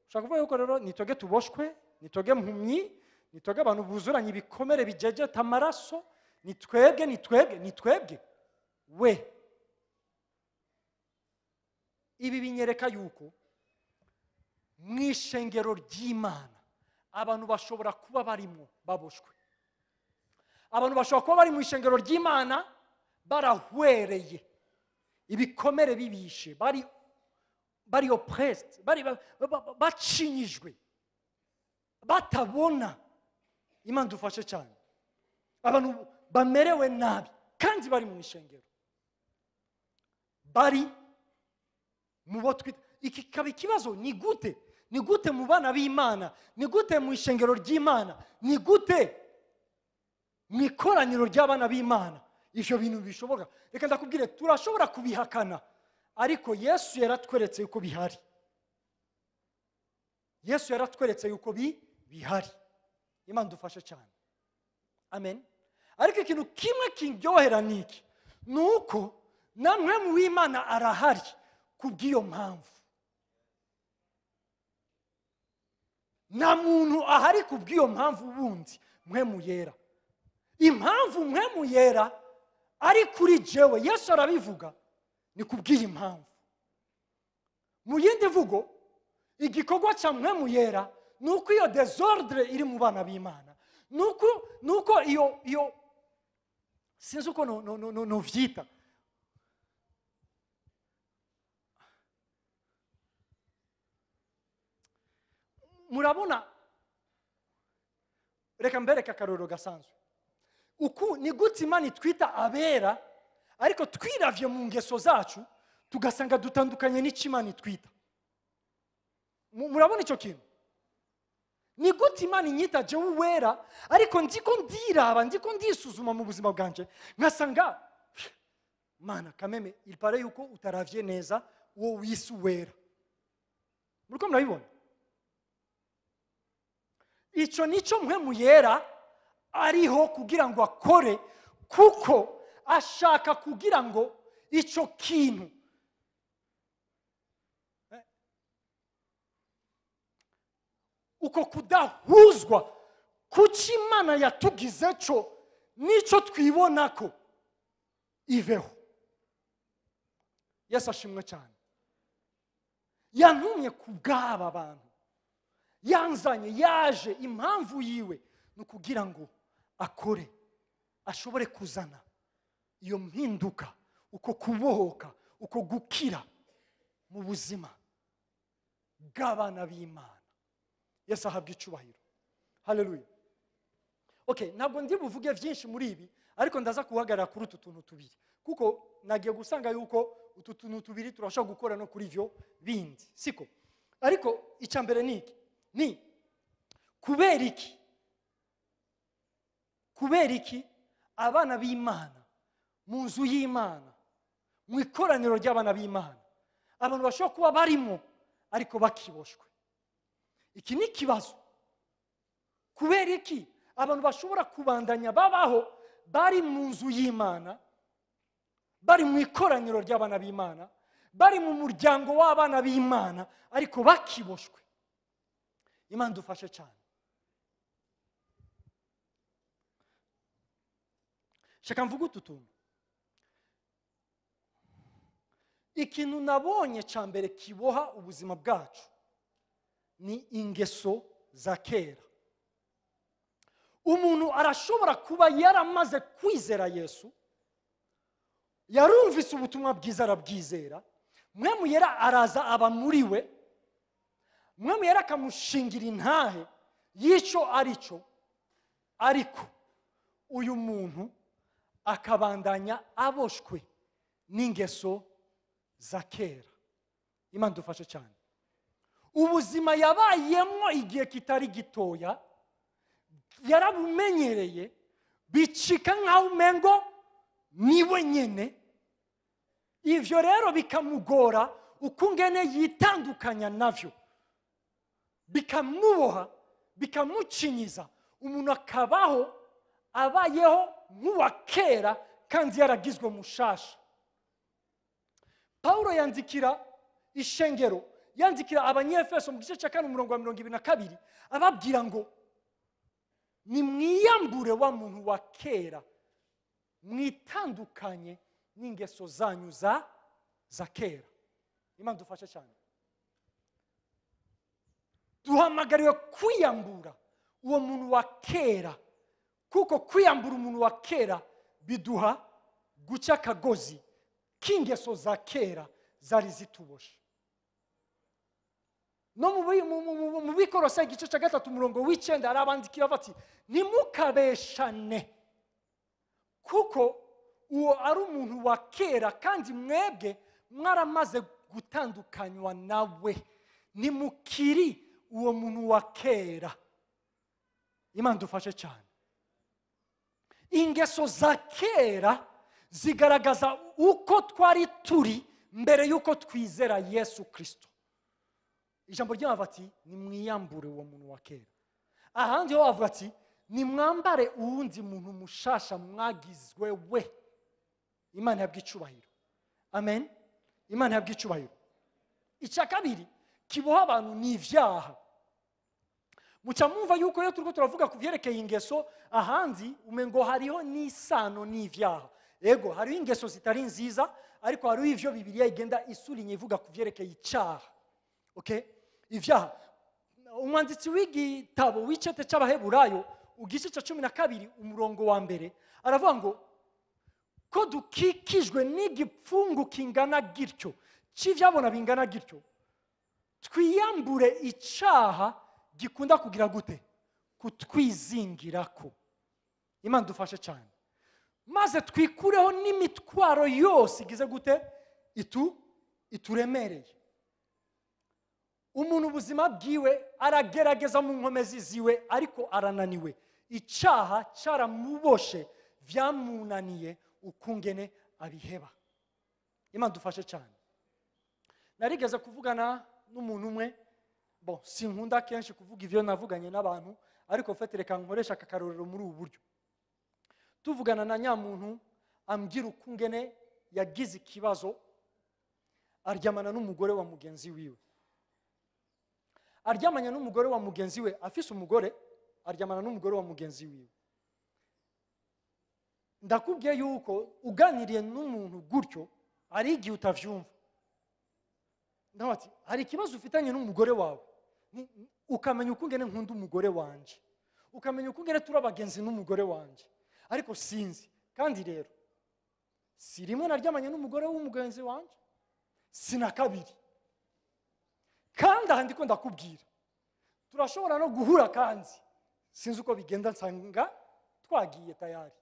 ushaka kuvuga yuko rero nitoge tuboshwe, nitoge mpumyi, nitoge abantu buzuranye ibikomere bijejeta amaraso, ni twebwe we. Ibi binyereka yuko mwishengero ry'Imana abantu bashobora kuba barimo baboshwe, abantu bashobora kuba bari mu ishengero ry'Imana barahwereye ibikomere bibishe, bari oppressed, bacinyijwe, batabona. Imana dufashe cyane. Abantu bamerewe nabi kandi bari mu ishengero, bari mu bo twita. Iki kaba ikibazo. Ni gute mu bana b'Imana, ni gute mu ishengero ry'Imana, ni gute mu ikoraniro ry'abana b'Imana ivyo bintu bishoboka? Reka ndakubwire, turashobora kubihakana, ariko Yesu yaratweretse yuko bihari. Yesu yaratweretse yuko bihari. Imana dufashe cyane. Amen. Ariko ikintu kimwe kindyohera niki nuko namwe mu Imana arahari kubw'iyo mpamvu. Na muntu ahari kubw'iyo mpamvu bundi mwe muyera. Impamvu mwe muyera ari kuri jewe Yesu arabivuga ni kubw'iyi mpamvu. Mu yindi vugo igikorwa cya mwe muyera nuko iyo desordre iri mu bana b'Imana. Nuko iyo sinzi uko no vyita. Murabona, reka mbereka akarorero gasanzwe. Uku ni gute Imana itwita abera, ariko twiravye mu ngeso zacu tugasanga dutandukanye n'icyo Imana itwita. Murabona icyo kintu? Ni gute Imana inyita jewe uwera, ariko ndiko ndiraba, ndiko ndisuzuma mu buzima bwanje, nkasanga Mana kameme il paraît yuko utaravye neza uwo wisi uwera. Muriko murabibona? Ico nico mwe muyera ariho kugira ngo akore, kuko ashaka kugira ngo ico kintu uko kudahuzwa kuki Imana yatugize cyo nico twibonako iveho. Yesu ashimwe cyane. Yantumye kubwaba abantu, yanzanye, yaje, impamvu yiwe nukugira ngo akore, ashobore kuzana iyo mpinduka, uko kubohoka, uko gukira mu buzima bw'abana b'Imana. Yesu ahabwa icubahiro. Haleluya. Okay, ntabwo ndi buvuge byinshi muri ibi, ariko ndaza kuhagarara kuri utu tuntu tubiri, kuko nagiye gusanga yuko utu tuntu tubiri turashobora gukora no kuri vyo bindi, siko? Ariko icyambere ni kubera iki abana b'Imana mu nzu y'Imana, mu ikoraniro ry'abana b'Imana, abantu bashobora kuba barimo ariko bakiboshwe. Iki ni kibazo. Kubera iki abantu bashobora kubandanya babaho bari mu nzu y'Imana, bari mu ikoraniro ry'abana b'Imana, bari mu muryango w'abana b'Imana ariko bakiboshwe? Imana dufashe cyane. Shaka mvuga utu tuntu. Ikintu nabonye cyambere kiboha ubuzima bwacu ni ingeso za kera. Umuntu arashobora kuba yaramaze kwizera Yesu, yarumvise ubutumwa bwiza arabwizera, mwe muyera araza aba muri we, mwe muyera akamushingira intahe yico arico, ariko uyu muntu akabandanya aboshwe n'ingeso za kera. Imana dufashe cyane. Ubuzima yabayemo igihe kitari gitoya, yarabumenyereye, bicika nkaho umengo niwe nyene. Ivyo rero bikamugora ukungene yitandukanya navyo, bikamuboha, bikamucinyiza, umuntu akabaho abayeho nk'uwa kera kandi yaragizwe mushasha. Paulo yandikira ishengero, yandikira abanyefeso mu gice cya 4:22 ababwira ngo ni mwiyambure wa muntu wa kera, mwitandukanye n'ingeso zanyu za kera. Imana dufashe cyane. Duhamagariwe kwiyambura uwo muntu wa kera, kuko kwiyambura umuntu wa kera biduha guca akagozi k'ingeso za kera zari zituboshe. No mu Bikorosa igice cya 3:9 arabandikira bati nimukabeshane, kuko uwo ari umuntu wa kera kandi mwebwe mwaramaze gutandukanywa nawe, nimukiri uwo muntu wa kera. Imana dufashe cyane. Ingeso za kera zigaragaza uko twari turi mbere yuko twizera Yesu Kristo. Ijambo ry'Imana bati ni mwiyambure uwo muntu wa kera. ahandi ho bavuga ati nimwambare uwundi muntu mushasha mwagizwe we. Imana yabwiye icubahiro. Amen. Imana yabwiye icubahiro. Icya kabiri kiboha abantu ni ivyaha. Muca mwumva yuko iyo turiko turavuga ku vyerekeye ingeso ahandi umengo hariho n'isano n'ivyaha. Ego hariho ingeso zitari nziza ariko hariho ivyo Bibiliya igenda isulinye ivuga ku vyerekeye icaha. Okay? Ivyaha. Umwanditsi w'igitabo w'icete c'Abaheburayo ugice ca 12 umurongo wa mbere aravuga ngo ko dukikijwe n'igipfungu kingana gityo c'ivyabona bingana gityo twiyambure icaha gikunda kugira gute kutwizingirako. Imana dufashe cyane maze twikureho n'imitwaro yose igize gute ituremereye. Umuntu ubuzima bwiwe aragerageza mu nkomezi ziwe ariko arananiwe. Icaha caramuboshe vyamunaniye ukungene abiheba. Imana dufashe cyane. Narigeze kuvugana n'umuntu umwe, sinkunda kenshi kuvuga ivyo navuganye n'abantu ariko fete reka nkoresha akakarorero muri ubu buryo. Tuvugana na nyamuntu ambwira ukungene yagize ikibazo aryamana n'umugore wa mugenzi wiwe. Aryamanya n'umugore wa mugenzi we afise umugore aryamana n'umugore wa mugenzi wiwe. Ndakubwiye yuko uganiriye n'umuntu gutyo ari igihe utavyumva. Ndabati hari ikibazo ufitanye n'umugore wawe ukamenya ukungene nkunda umugore wanje, ukamenya ukungene turabagenzi n'umugore wanje, ariko sinzi kandi rero si rimwe naryamanye n'umugore w'umugenzi wanje sina kabiri kandi ahandi ko ndakubwira turashobora no guhura kandi sinzi uko bigenda nsanga twagiye tayari.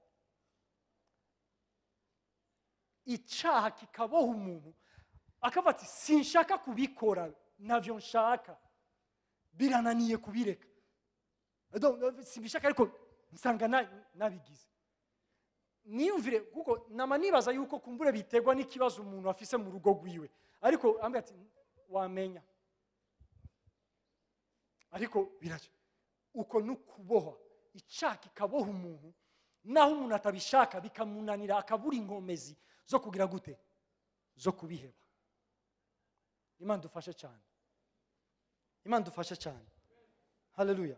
Icaha kikaboha umuntu akavuga ati sinshaka kubikora navyo nshaka birananiye kubireka simbishaka ariko nsanga nabigize. Niyumvire kuko nama nibaza yuko kumbure bitegwa n'ikibazo umuntu afise mu rugo rwiwe ariko ambye ati wamenya ariko biraje uko nukuboha. Icaha kikaboha umuntu naho umuntu atabishaka bikamunanira akabura inkomezi zo kugira gute zo kubiheba. Imana dufashe cyane. Imana dufashe cyane. Haleluya.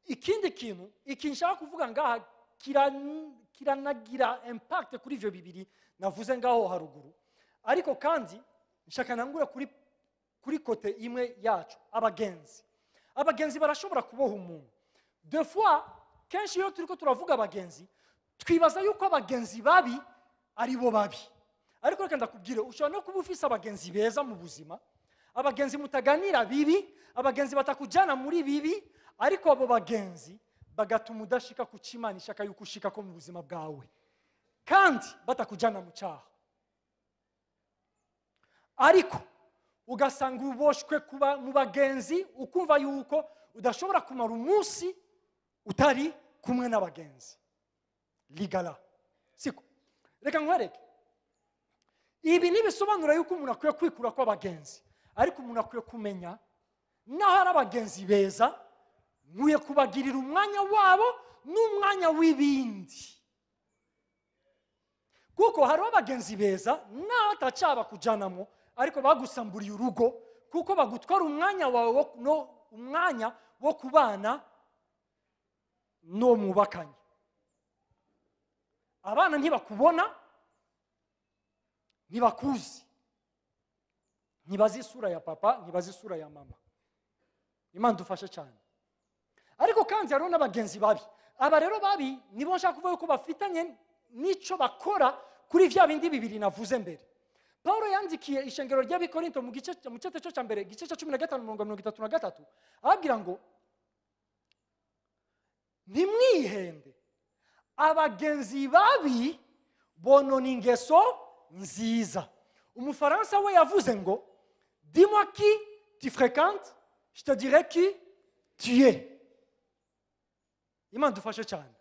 Ikindi kintu nshaka kuvuga ngaha kiranagira impact kuri ivyo bibiri navuze ngaho haruguru ariko kandi nshaka nangura kuri kote imwe yacu. Abagenzi barashobora kuboha umuntu. Deux fois kenshi iyo turiko turavuga abagenzi twibaza yuko abagenzi babi ari bo babi ariko reka ndakubwire ushobora no kuba ufise abagenzi beza mu buzima, abagenzi mutaganira bibi, abagenzi batakujana muri bibi ariko abo bagenzi bagatuma udashika ku Imana ishaka yuko ushika ko mu buzima bwawe kandi batakujana mu cyaha. Ariko ugasanga uboshwe kuba mu bagenzi ukumva yuko udashobora kumara umunsi utari kumwe n'abagenzi. Ligala siko reka nkwereke ibi nibisobanura yuko umuntu akwiye kwikura kwa bagenzi ariko umuntu akwiye kumenya naho ari abagenzi beza nkwiye kubagirira umwanya wabo n'umwanya w'ibindi kuko hari abagenzi beza naho atacaba kujanamo ariko bagusamburiye urugo kuko bagutwara umwanya wawe umwanya wo kubana no mubakanye. Abana ntibakubona ntibakuzi ntibazi isura ya papa ntibazi isura ya mama. Imana dufashe cyane. Ariko kandi hariho n'abagenzi babi. Aba rero babi nibo nshaka kuvuga yuko bafitanye n'ico bakora kuri vya bindi bibiri navuze mbere. Paulo yandikiye ishengero ry'Abikorinto mu cete cyo cyambere gice cya 15:33 ababwira ngo ntimwihende abagenzi babi bonona ingeso nziza. Umufaransa we yavuze ngo dis-moi qui tu fréquentes je te dirai qui tu es. Imana dufashe cyane.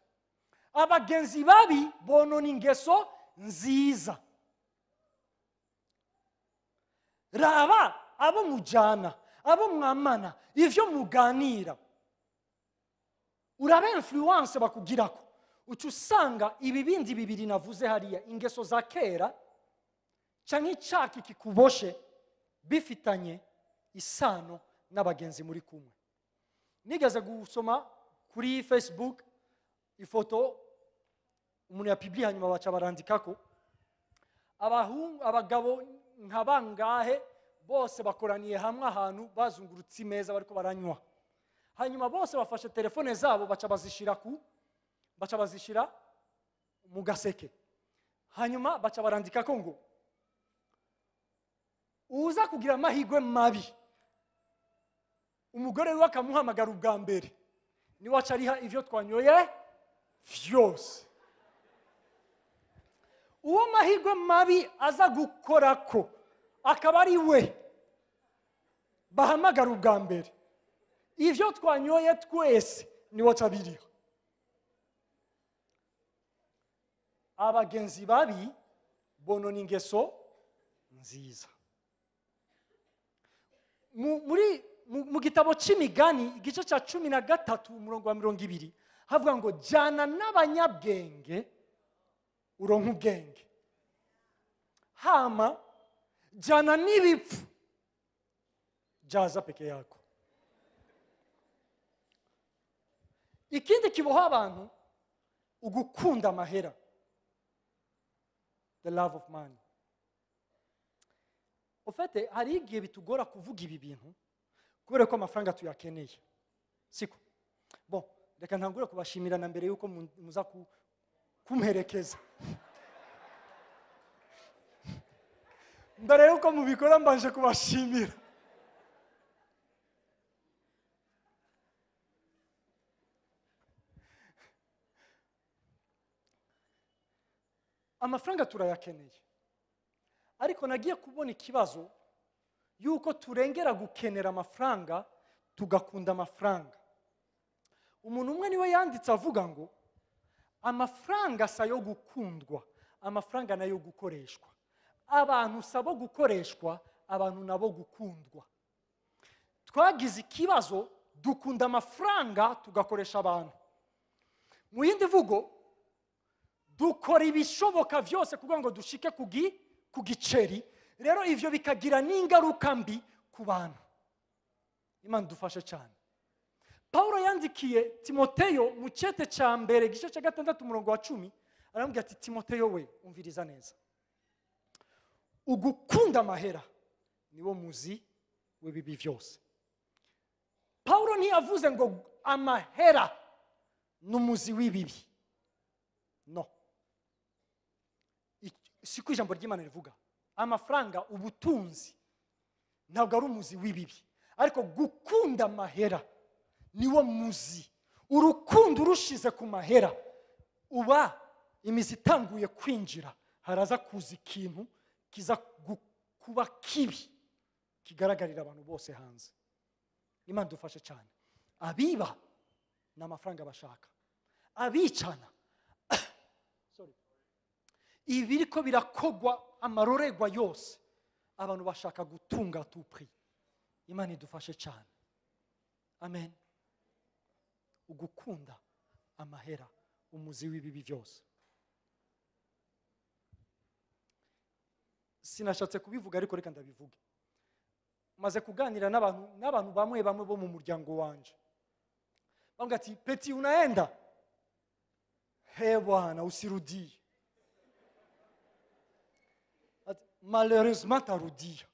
Abagenzi babi bonona ingeso nziza. Raba abo mujana abo mwamana ivyo muganira uraba influence bakugirako uca usanga ibi bindi bibiri navuze hariya ingeso za kera canke icaki kikuboshe bifitanye isano n'abagenzi muri kumwe. Nigeze gusoma kuri Facebook ifoto umuntu yapibliye hanyuma baca barandikako abagabo nka bangahe bose bakoraniye hamwe ahantu bazungurutse imeza bariko baranywa, hanyuma bose bafashe telefone zabo baca bazishira mu gaseke, hanyuma baca barandikako ngo uza kugira amahirwe mabi umugore we akamuhamagara ubwa mbere niwe aca ariha ivyo twanyoye vyose. Uwo mahirwe mabi aza gukorako akaba ari we bahamagara ubwa mbere, ivyo twanyoye twese niwe aca biriha. Abagenzi babi bonona ingeso nziza. Mu gitabo c'imigani igice ca 13 umurongo wa 20 havuga ngo jana n'abanyabwenge uronka ubwenge, hama jana n'ibipfu jaza peke yako. Ikindi kiboha abantu ugukunda amahera, the love of money. Ofete hari igihe bitugora kuvuga ibi bintu kubera ko amafaranga tuyakeneye, siko? Bon, reka ntangure kubashimira na mbere yuko muza kumperekeza. Mbere yuko mubikora mbanje kubashimira. Amafaranga turayakeneye, ariko nagiye kubona ikibazo yuko turengera gukenera amafaranga tugakunda amafaranga. Umuntu umwe niwe yanditse avuga ngo amafaranga sayo gukundwa, amafaranga nayo gukoreshwa. Abantu sabo gukoreshwa, abantu nabo gukundwa. Twagize ikibazo dukunda amafaranga tugakoresha abantu. Mu yindi vugo dukora ibishoboka vyose kugira ngo dushike ku giceri, rero ivyo bikagira n'ingaruka mbi ku bantu. Imana dufashe cyane. Paulo yandikiye Timoteyo mu cete ca mbere gice ca 6 umurongo wa 10 arambwira ati Timoteyo we umviriza neza, ugukunda amahera niwo muzi w'ibibi vyose. Paulo ntiyavuze ngo amahera n'umuzi w'ibibi, no, siko ijambo ry'Imana rivuga. Amafaranga ubutunzi ntabwo ari umuzi w'ibibi, ariko gukunda amahera niwo muzi. Urukundo urushize ku mahera uba imizi itanguye kwinjira, haraza kuza ikintu kiza kuba kibi kigaragarira abantu bose hanze. Imana dufashe cyane. Abiba n'amafaranga bashaka, abicana ibiriko birakogwa amarorerwa yose abantu bashaka gutunga tupri. Imana idufashe cyane. Amen. Ugukunda amahera umuzi w'ibibi byose. Sinashatse kubivuga ariko reka ndabivuge. Maze kuganira n'abantu bamwe bo mu muryango wanje. Bambwira ati Peti unaenda? He bwana usirudie. Malheureusement tarudia.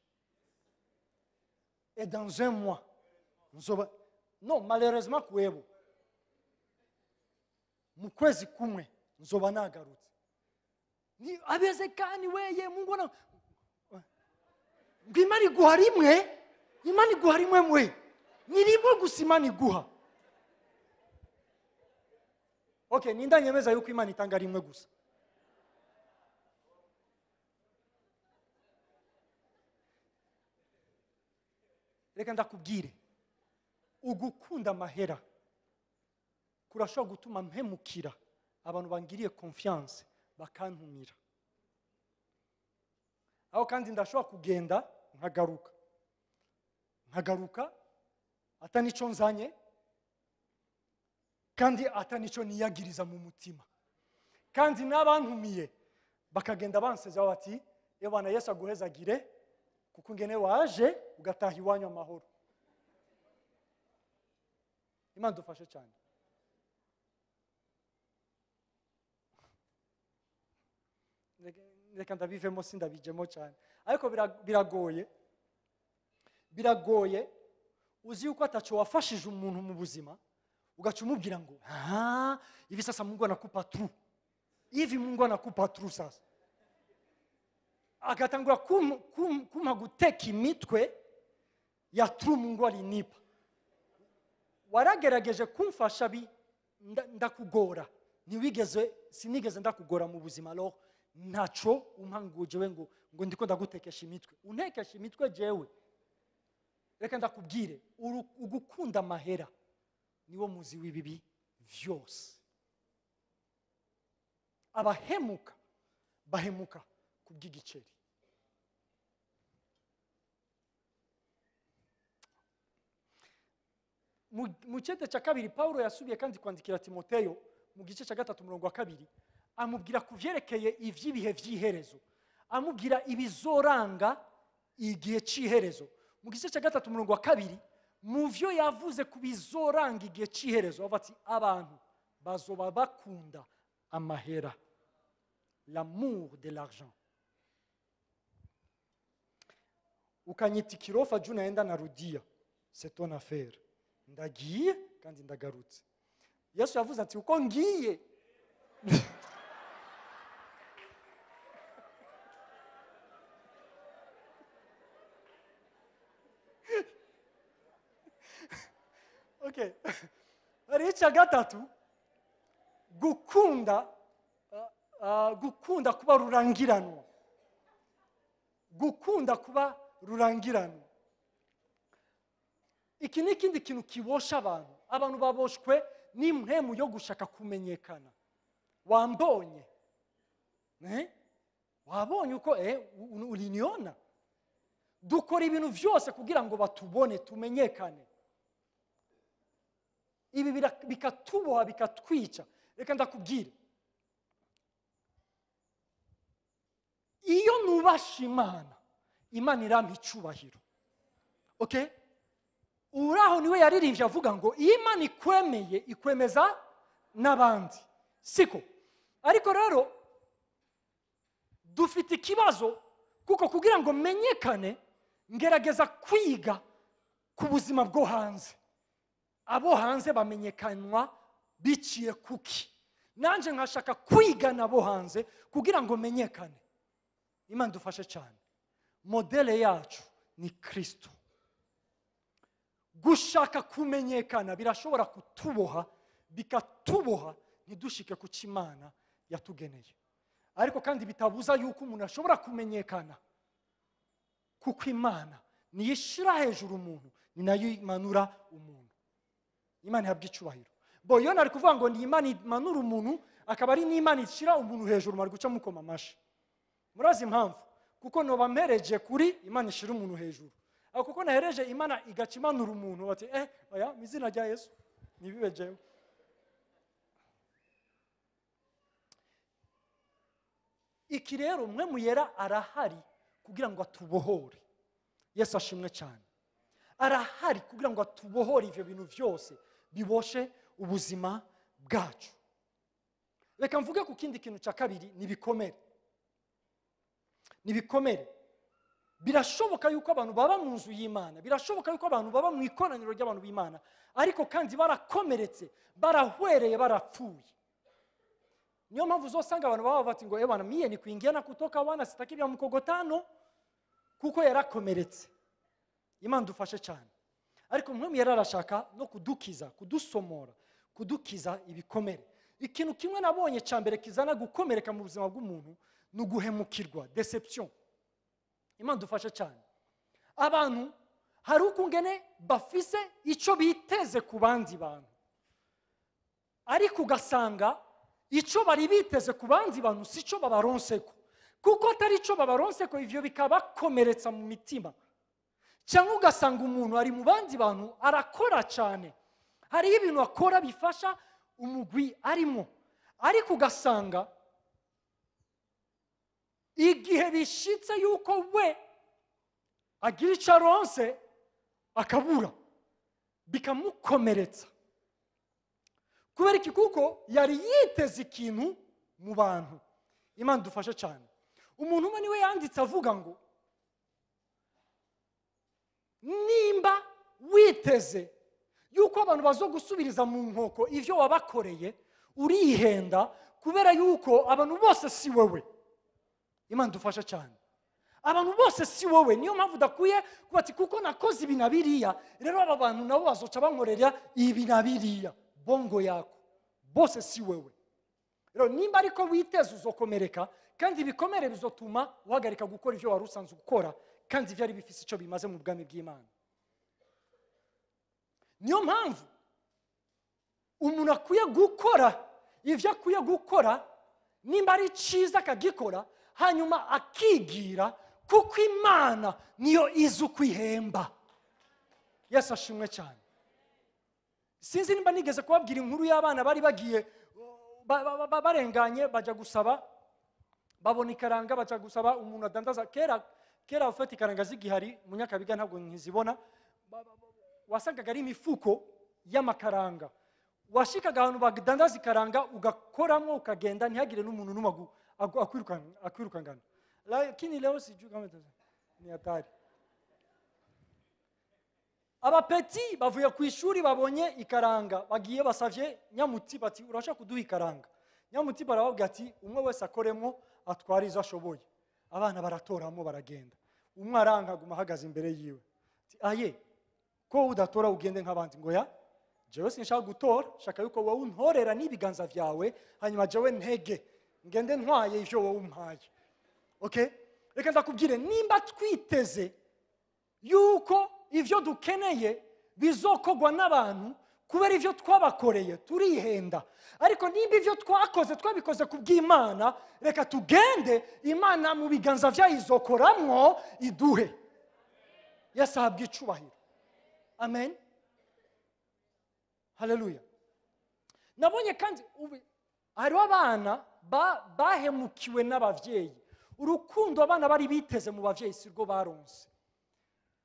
Et dans un mois non, malheureusement kuebo mu kwezi kumwe nzoba nagarutse. Ni abezekani weye Mungu na Imana iguha rimwe, Imana iguha rimwe mwe. Ni rimwe gusa Imana iguha. Okay, nindanyemeza yuko Imana itanga rimwe gusa. Reka ndakubwire, ugukunda amahera kurashobora gutuma mpemukira abantu bangiriye confiance bakantumira. Aho kandi ndashobora kugenda nkagaruka atanico nzanye, kandi atanico niyagiriza mu mutima, kandi n'abantumiye bakagenda bansezera bati Bwana Yesu aguhezagire kuko ngene waje ugataha iwanyu amahoro. Imana dufashe cyane. Reka ndabivemo sindabijemo cyane, ariko biragoye uzi yuko ataco wafashije umuntu mu buzima ugaca umubwira ngo hivi sasa Mungu anakupa tu hivi, Mungu anakupa tu sasa, akatangura kuma guteka imitwe ya tu Mungu alinipa. Waragerageje kumfasha ndakugora, sinigeze ndakugora mu buzima, alors ntaco umpanguje we ngo ndiko ndagutekesha imitwe, untekesha imitwe jewe. Reka ndakubwire, ugukunda amahera niwo muzi w'ibibi vyose. Abahemuka bahemuka kubw'igiceri. Mu cete cya kabiri Paulo yasubiye kandi kwandikira Timoteyo mu gice cya 3:2 amubwira kuvyerekeye ivy'ibihe vy'iherezo, amubwira ibizoranga igihe c'iherezo. Mu gice cya 3:2 mu vyo yavuze kubizoranga igihe c'iherezo ati abantu bazoba bakunda amahera, l'amour de l'argent. Ukanyita ikirofa juu naenda narudia, c'est ton affaire. Ndagiye kandi ndagarutse. Yesu yavuze ati uko ngiye okay. Aricha gatatu gukunda kuba rurangiranwa. Gukunda kuba rurangiranwa. Iki ni ikindi kintu kibosha abantu baboshwe n'impemu yo gushaka kumenyekana. Wambonye wabonye uko uliniona. Dukora ibintu vyose kugira ngo batubone, tumenyekane. Ibi bikatuboha bikatwica. Reka ndakubwire, iyo nubasha Imana irampa icubahiro. Okay? Uraho niwe yaririmbye avuga ngo Imana ikwemeye ikwemeza n'abandi. Siko. Ariko rero dufite ikibazo kuko kugira ngo menyekane ngerageza kwiga ku buzima bwo hanze. Abo hanze bamenyekanwa biciye kuki. Nanje nkashaka kwiga nabo hanze kugira ngo menyekane. Imana dufashe cyane. Modele yacu ni Kristo. Gushaka kumenyekana birashobora kutuboha, bikatuboha ntidushike ku Imana yatugeneye. Ariko kandi bitabuza yuko umuntu ashobora kumenyekana kuko Imana niyishira hejuru umuntu, ni nayo imanura umuntu. Imana ihabwa icubahiro. Boyo nari kuvuga ngo ni Imana imanura umuntu, akaba ari n'Imana ishira umuntu hejuru, mari guca mukoma amashi. Murazi impamvu? Kuko no bampereje kuri Imana ishira umuntu hejuru. Ako kuko nahereje Imana igaca imanura umuntu bati oya mizina rya Yesu nibibejewe. Iki rero mwe muyera arahari kugira ngo atubohore. Yesu ashimwe cyane. Arahari kugira ngo atubohore ivyo bintu vyose biboshe ubuzima bwacu. Reka mvuge ku kindi kintu cya kabiri, nibikomere. Nibikomere. Birashoboka yuko abantu baba mu nzu y'Imana, birashoboka yuko abantu baba mu ikoraniro ry'abantu b'Imana, ariko kandi barakomeretse, barahwereye, barapfuye. Niyo mpamvu uzosanga abantu baba bati ngo bwana mie ni kuingia na kutoka, wana sitaki bya mukogotano, kuko yarakomeretse. Imana dufashe cyane. Ariko mwe yararashaka no kudukiza, kudusomora, kudukiza ibikomere. Ikintu kimwe nabonye cyambere kizana gukomereka mu buzima bw'umuntu no guhemukirwa, deception. Imana dufashe cyane. Abantu hari ukungene bafise ico biteze ku bandi bantu, ariko ugasanga ico bari biteze ku bandi bantu sico babaronseko, kuko atari ico babaronseko ivyo bikabakomeretsa mu mitima. Cyangwa ugasanga umuntu ari mu bandi bantu arakora cyane, hari ibintu akora bifasha umugwi arimo, ariko ugasanga igihe bishitse yuko we agira icyo aronse akabura, bikamukomeretsa. Kubera iki? Kuko yari yiteze ikintu mu bantu. Imana dufashe cyane. Umuntu umwe niwe yanditse avuga ngo nimba witeze yuko abantu bazo gusubiriza mu nkoko ivyo wabakoreye, urihenda, kubera yuko abantu bose si wewe. Imana dufashe cyane. Abantu bose si wowe, niyo mpamvu udakwiye kuba ati kuko nakoze ibi na biriya rero aba bantu nabo bazoca bankorera ibi na biriya. Bongo yako bose si wewe. Rero nimba ariko witeze uzokomereka, kandi ibikomere bizotuma uhagarika gukora ivyo wari usanzwe gukora, kandi vyari bifise icyo bimaze mu bwami bw'Imana. Niyo mpamvu umuntu akwiye gukora ivyo akwiye gukora, nimba ari cyiza akagikora, hanyuma akigira, kuko Imana niyo izi ukwihemba. Yesu ashimwe cyane. Sinzi nimba nigeze kubabwira inkuru y'abana bari bagiye barenganye baja gusaba, babona ikaranga baja gusaba umuntu adandaza. Kera ufite ikaranga z'igihari mu Nyakabiga ntabwo nkizibona, wasangaga ari imifuko y'amakaranga. Washikaga ahantu badandaza ikaranga ugakoramo ukagenda, ntihagire n'umuntu n'umwe akwirukangana. Lakini leo sijui kama ni hatari. Abapeti bavuye ku ishuri babonye ikaranga, bagiye basavye Nyamuti bati urashaka kuduha ikaranga. Nyamuti barababwira ati umwe wese akoremo atwara izo ashoboye. Abana baratoramo baragenda. Umwe aranga guma ahagaze imbere yiwe. Ati aye ko udatora ugende nk'abandi. Ngo ya jewe sinshaka gutora, shaka yuko wowe untorera n'ibiganza vyawe, hanyuma jewe ntege ngende ntwaye ivyo wowe umpaye. Okay? Reka ndakubwire, nimba twiteze yuko ivyo dukeneye bizokogwa n'abantu kubera ivyo twabakoreye, turihenda. Ariko nimba ivyo twakoze twabikoze kubw'Imana, reka tugende, Imana mu biganza vyayo izokoramwo iduhe. Yesu ahabwe icubahiro. Amen. Haleluya. Nabonye kandi hariho abana bahemukiwe n'abavyeyi. Urukundo abana bari biteze mu bavyeyi sirwo baronse.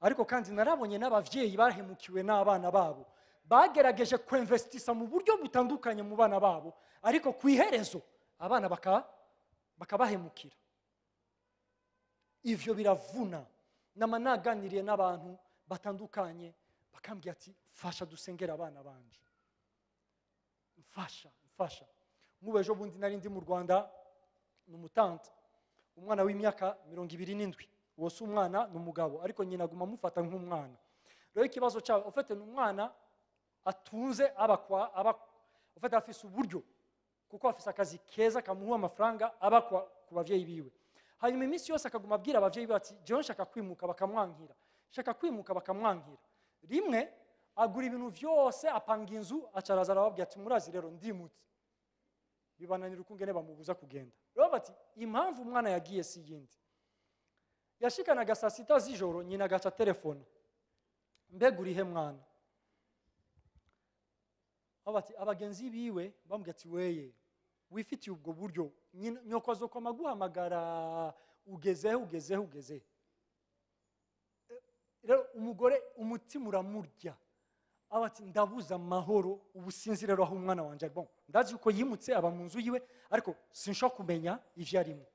Ariko kandi narabonye n'abavyeyi bahemukiwe n'abana babo, bagerageje kwinvestisa mu buryo butandukanye mu bana babo, ariko kwiherezo abana bakabahemukira. Ivyo biravuna. Nama naganiriye n'abantu batandukanye bakambwira ati fasha dusengera abana banje. Fasha. Mubejo bundi nari ndi mu Rwanda n'umutante, umwana w'imyaka 27. Uwo si umwana n'umugabo, ariko nyina aguma mufata nk'umwana. Rero ikibazo cyawe ufite n'umwana atunze ufite afise uburyo, kuko afise akazi keza kamuha amafaranga ku bavyeyi biwe. Hanyuma iminsi yose akaguma abwira abavyeyi bati jewe nshaka kwimuka, bakamwankira. Rimwe agura ibintu vyose, apanga inzu, acaraza arababwira ati murazi rero ndimutse. Bibananira ukungene bamubuza kugenda. Rero bati impamvu umwana yagiye si yindi. Yashikanaga saa 6 z'ijoro, nyina agaca telefone, mbega urihe mwana? Bati abagenzi biwe bambwira ati weye wifitiye ubwo buryo, nyoko azokoma guhamagara ugeze. Rero umugore umutima uramurya, abati ndabuza amahoro, ubusinzi rero aho umwana wanje ari. Bon, ndazi uko yimutse aba mu nzu yiwe, ariko sinshaka kumenya ivyo arimo.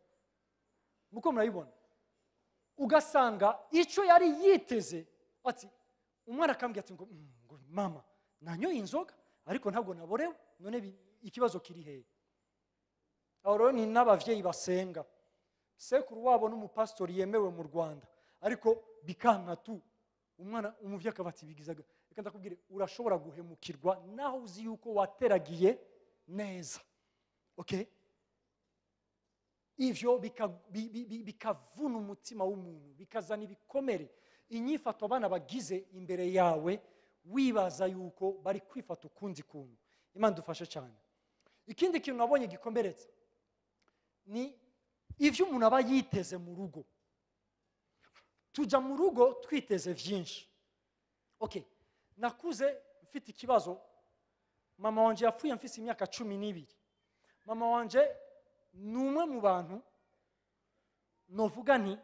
Muko murayibona? Ugasanga icyo yari yiteze, ati umwana akambwira ati ngo mama nanyoye inzoga ariko ntabwo naborewe, none ikibazo kiri hehe? Aho rero ni n'abavyeyi basenga, sekuru wabo n'umupastori yemewe mu Rwanda, ariko bikanka tu umwana umuvye akabati bigizaga. Reka ndakubwire, urashobora guhemukirwa naho uzi yuko wateragiye neza. Okay? Ivyo bikavuna umutima w'umuntu, bikazana ibikomere, inyifato abana bagize imbere yawe, wibaza yuko bari kwifata ukundi kuntu. Imana dufashe cyane. Ikindi kintu nabonye gikomeretsa ni ivyo umuntu aba yiteze mu rugo. Tuja mu rugo twiteze vyinshi. Okay, nakuze mfite ikibazo, mama wanje yapfuye mfise imyaka 12. Mama wanje numwe mu bantu novuga nti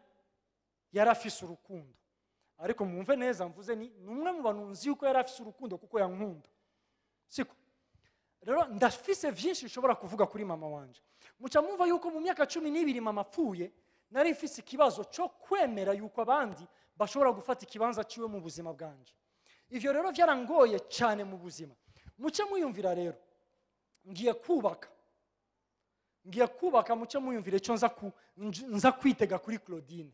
yarafise urukundo, ariko mwumve neza mvuze ni numwe mu bantu nzi yuko yarafise urukundo kuko yankunda, siko? Rero ndafise vyinshi nshobora kuvuga kuri mama wanje. Muca mwumva yuko mu myaka 12 mama apfuye nari mfise ikibazo cyo kwemera yuko abandi bashobora gufata ikibanza ciwe mu buzima bwanje. Ivyo rero vyarangoye cyane mu buzima. Muce muyumvira rero ngiye kubaka muce muyumvire cyo nza kwitega kuri Claudine.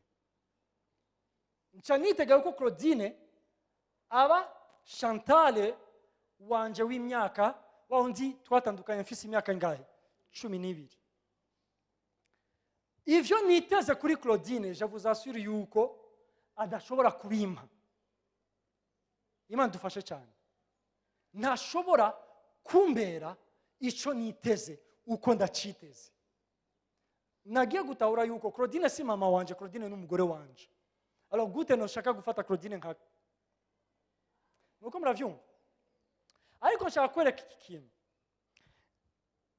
Nca nitega yuko Claudine aba Chantal wanje w'imyaka waundi twatandukanye mfise imyaka ngahe 12. Ivyo niteze kuri Claudine, je vous assure yuko adashobora kubimpa. Imana dufashe cyane. Ntashobora kumbera ico niteze uko ndaciteze. Nagiye gutahura yuko Claudine si mama wanje, Claudine n'umugore wanje. Alors gute no shaka gufata Claudine nka nuko muravyumva. Ariko nshaka kwereka iki kintu.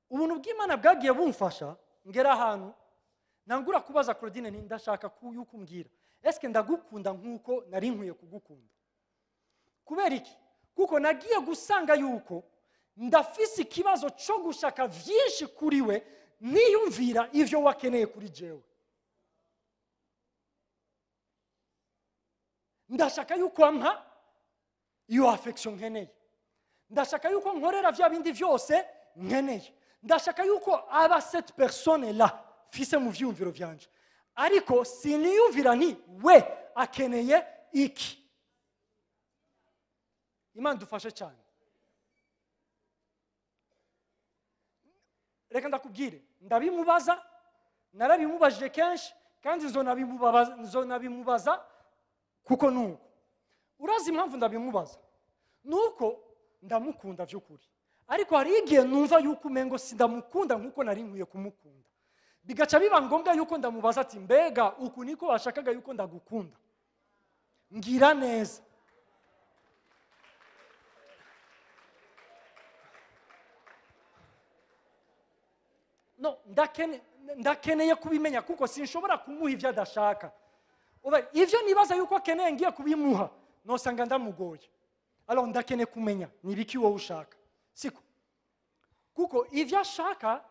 Ubuntu bw'Imana bwagiye bumfasha ngera ahantu nangura kubaza Claudine ni ndashaka yuko umbwira eske ndagukunda nkuko nari nkwiye kugukunda. Kubera iki? Kuko nagiye gusanga yuko ndafise ikibazo cyo gushaka vyinshi kuri we niyumvira ivyo wakeneye kuri jewe. Ndashaka yuko ampa iyo affection nkeneye. Ndashaka yuko nkorera vya bindi vyose nkeneye. Ndashaka yuko aba cette personne là fise mu vyumviro vyanje. Ariko siniyumvira ni we akeneye iki. Imana dufashe cyane. Reka ndakubwire, ndabimubaza, narabimubajije kenshi kandi nzonabimubaza kuko nuko. Urazi impamvu ndabimubaza? Nuko ndamukunda vy'ukuri. Ariko hari igihe numva yuko umengo sindamukunda nkuko nari nkwiye kumukunda. Bigaca biba ngombwa yuko ndamubaza ati mbega uku niko washakaga yuko ndagukunda. Ngira neza. No, ndakeneye kubimenya kuko sinshobora kumuha ivyo adashaka. Ivyo nibaza yuko akeneye ngiye kubimuha, nosanga ndamugoye. Alors ndakeneye kumenya nibiki wowe ushaka. Siko? Kuko ivyo ashaka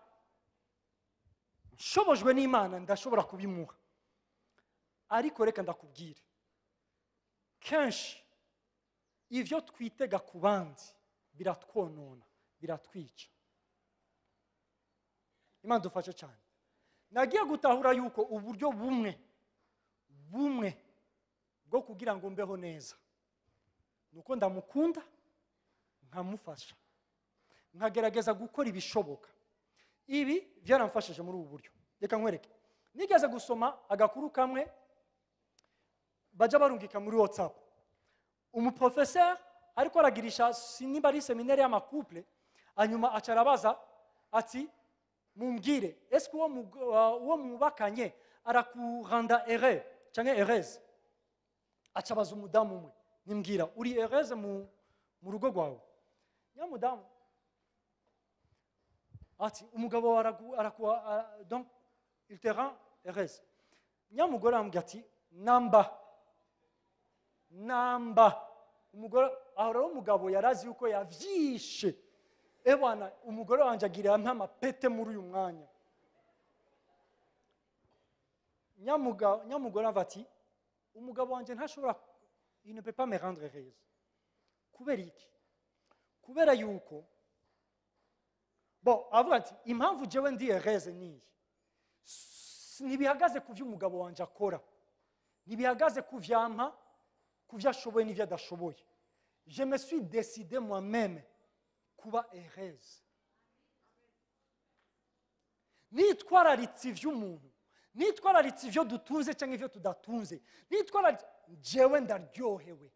nshobojwe n'Imana ndashobora kubimuha. Ariko reka ndakubwire. Kenshi ivyo twitega ku bandi biratwonona, biratwica. Imana dufashe cyane. Nagiye gutahura yuko uburyo bumwe bwo kugira ngo mbeho neza nuko ndamukunda nkamufasha nkagerageza gukora ibishoboka. Ibi byaramfashije muri ubu buryo. Reka nkwereke. Nigeze gusoma agakuru kamwe baja barungika muri WhatsApp. Umuprofesseur ariko aragirisha sinimba ari seminaire y'amakouple, anyuma acarabaza ati mumbwire eske uwo mubakanye arakuranda heureux canke heureuse. Acabaza umudamu umwe, nimbwira uri heureuse mu rugo rwawe? Nyamudamu ati umugabo donc il te rend heureuse. Nyamugore amubwira ati namba umugore ahora umugabo yarazi yuko yavyishe. Ebwana umugore wanje agira amapete muri uyu mwanya. Nyamugore avati umugabo wanje ntashobora, il ne peut pas me rendre heureuse. Kubera iki? Kubera yuko avuga ati impamvu jewe ndi heureuse ni ntibihagaze ku vyo umugabo wanje akora, ntibihagaze ku vyampa, ku vyo ashoboye n'ivyo adashoboye. Je me suis décidé moi-même kuba heureuse. Nitwararitse ivy'umuntu, nitwararitse ivyo dutunze cyangwa ivyo tudatunze, nitwararitse jewe ndaryohewe.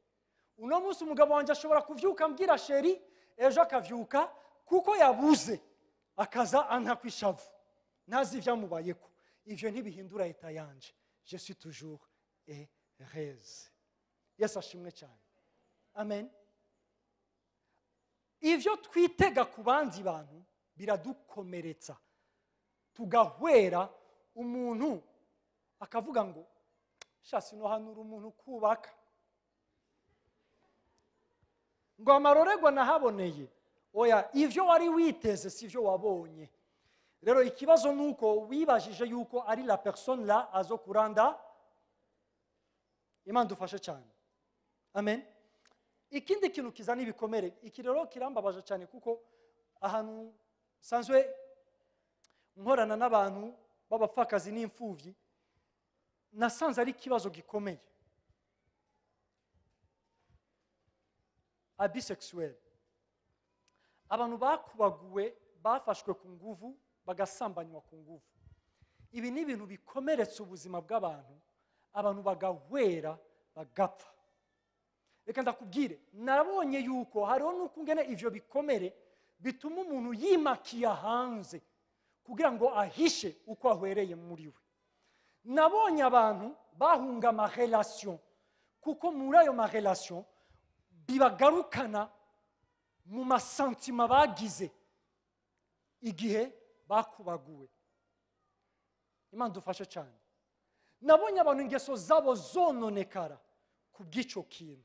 Uno munsi umugabo wanje ashobora kuvyuka ambwira sheri, ejo akavyuka kuko yabuze akaza anka kwishavu. Nazi ivyamubayeko. Ivyo ntibihindura eta yanje. Je suis toujours heureuse. Yesu ashimwe cyane. Amen. ivyo twitega ku bandi bantu biradukomeretsa tugahwera umuntu akavuga ngo shasi no hanura umuntu kubaka ngo amarorerwa nahaboneye oya ivyo wari witeze sivyo wabonye. Rero ikibazo nuko wibajije yuko ari la personne la azo kuranda. Imana dufashe cyane. Amen. Ikindi kintu kizana ibikomere, iki rero kirambabaje cyane kuko ahantu sanzwe nkorana n'abantu b'abapfakazi n'imfuvyi nasanze ari kibazo gikomeye. Abisexuel. Abantu bakubaguwe bafashwe ku nguvu bagasambanywa ku nguvu. Ibi ni ibintu bikomeretsa ubuzima bw'abantu, abantu bagahwera bagapfa. Reka ndakubwire, nabonye yuko hariho n'ukungene ivyo bikomere bituma umuntu yimakiya hanze kugira ngo ahishe uko ahwereye muri we. Nabonye abantu bahunga ama relation kuko muri ayo ma relation bibagarukana mu masantima bagize igihe bakubaguwe. Imana dufashe cyane. Nabonye abantu ingeso zabo zononekara ku bw'ico kintu.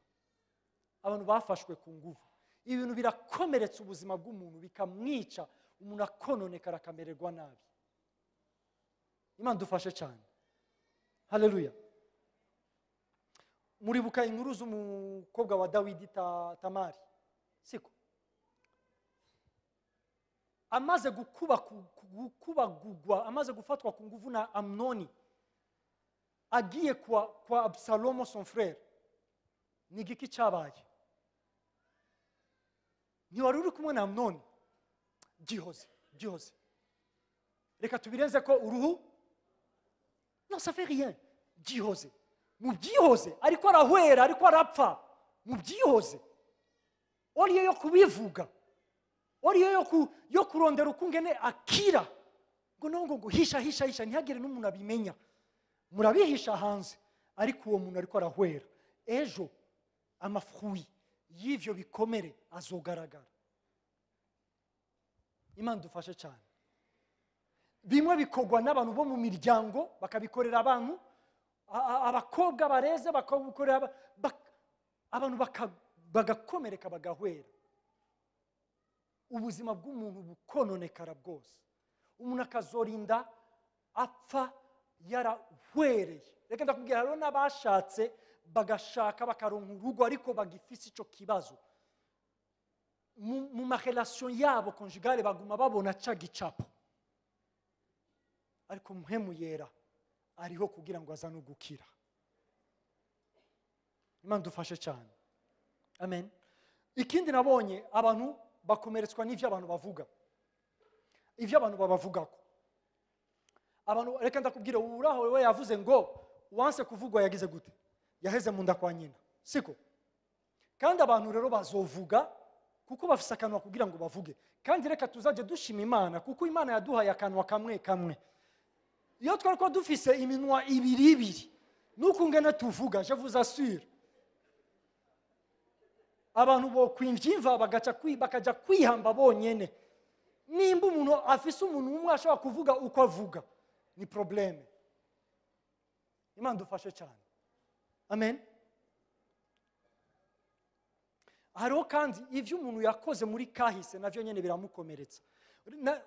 Abantu bafashwe ku nguvu. Ibintu birakomeretsa ubuzima bw'umuntu bikamwica, umuntu akononekara akamererwa nabi. Imana dufashe cyane. Haleluya. Muribuka inkuru z'umukobwa wa Dawidi Tamari, siko? Amaze gukubagugwa, amaze gufatwa ku nguvu na Amnoni, agiye kwa Absalomo son frère, nigiki cyabaye? Ntiwari uri kumwe na Amnoni? Gihoze. Reka tubirenze ko uruhu? Non, ça fait rien. Gihoze. Mubyihoze, ariko arahwera, ariko arapfa. Mubyihoze. Oriye yo kubivuga. Oriye yo kurondera ukungene akira. Ngo ngo hisha ntihagire n'umuntu abimenya. Murabihisha hanze, ariko uwo muntu ariko arahwera. Ejo amafruit y'ivyo bikomere azogaragara. Imana dufashe cyane. Bimwe bikogwa n'abantu bo mu miryango bakabikorera abantu, abakobwa bareze bakabikorera abantu bagakomereka bagahwera. Ubuzima bw'umuntu bukononekara bwose. Umuntu akazorinda apfa yarahwereye. Reka ndakubwira rero n'abashatse bagashaka bakaronka urugo ariko bagifise ico kibazo. Mu relation yabo conjugale baguma babona ca gicapo. Ariko muhemu yera ariho kugira ngo azane gukira. Imana dufashe cyane. Amen. Ikindi nabonye abantu bakomeretswa n'ivyo abantu bavuga. Ivyo abantu babavugako. Abantu reka ndakubwira uraho we yavuze ngo wanse kuvugwa yagize gute? Yaheze mu nda kwa nyina. Siko? Kandi abantu rero bazovuga kuko bafise akanwa kugira ngo bavuge. Kandi reka tuzaje dushima Imana kuko Imana yaduhaye akanwa kamwe. Iyo twariko dufise iminwa ibiri n'ukungene tuvuga, je vous assure. Abantu bo kwimvyimva bakaja kwihamba bonyene. Nimba umuntu afise umuntu umwe ashobora kuvuga uko avuga, ni probleme. Imana dufashe cyane. Amen. Hariho kandi ivyo umuntu yakoze muri kahise navyo nyene biramukomeretsa.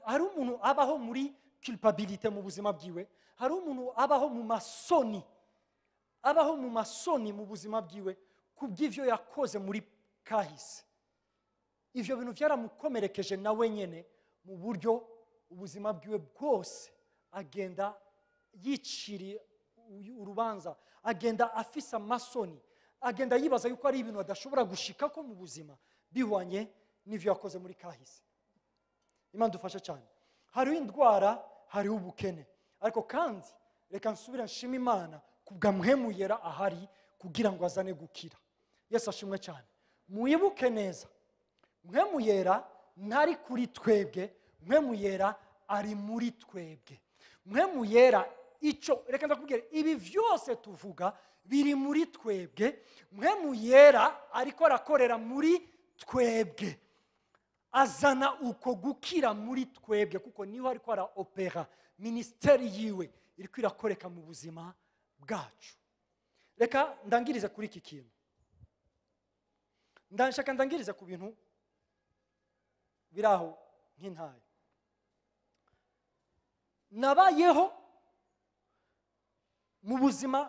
Hari umuntu abaho muri culpabilité mu buzima bwiwe, hari umuntu abaho mu masoni mu buzima bwiwe kubw'ivyo yakoze muri kahise. Ivyo bintu byaramukomerekeje nawe nyene mu buryo ubuzima bwiwe bwose agenda yiciri urubanza, agenda afisa amasoni, agenda yibaza yuko ari ibintu adashobora gushika ko mu buzima bihwanye n'ivyo yakoze muri kahise. Imana dufashe cyane. Hariho indwara, hariho ubukene, ariko kandi reka nsubire nshima Imana kubwa muhemu yera ahari kugira ngo azane gukira. Yesu ashimwe cyane. Muyibuke neza, muhemu yera ntari kuri twebwe, muhemu yera ari muri twebwe. Muhemu yera ico reka ndakubwira ibi vyose tuvuga biri muri twebwe. Muhemu yera ariko arakorera muri twebwe. azana uko gukira muri twebwe kuko niho ariko ara opera ministeri yiwe iriko irakoreka mu buzima bwacu. Reka ndangirize kuri iki kintu. Ndashaka ndangirize ku bintu biraho nk'intaye. Nabayeho mu buzima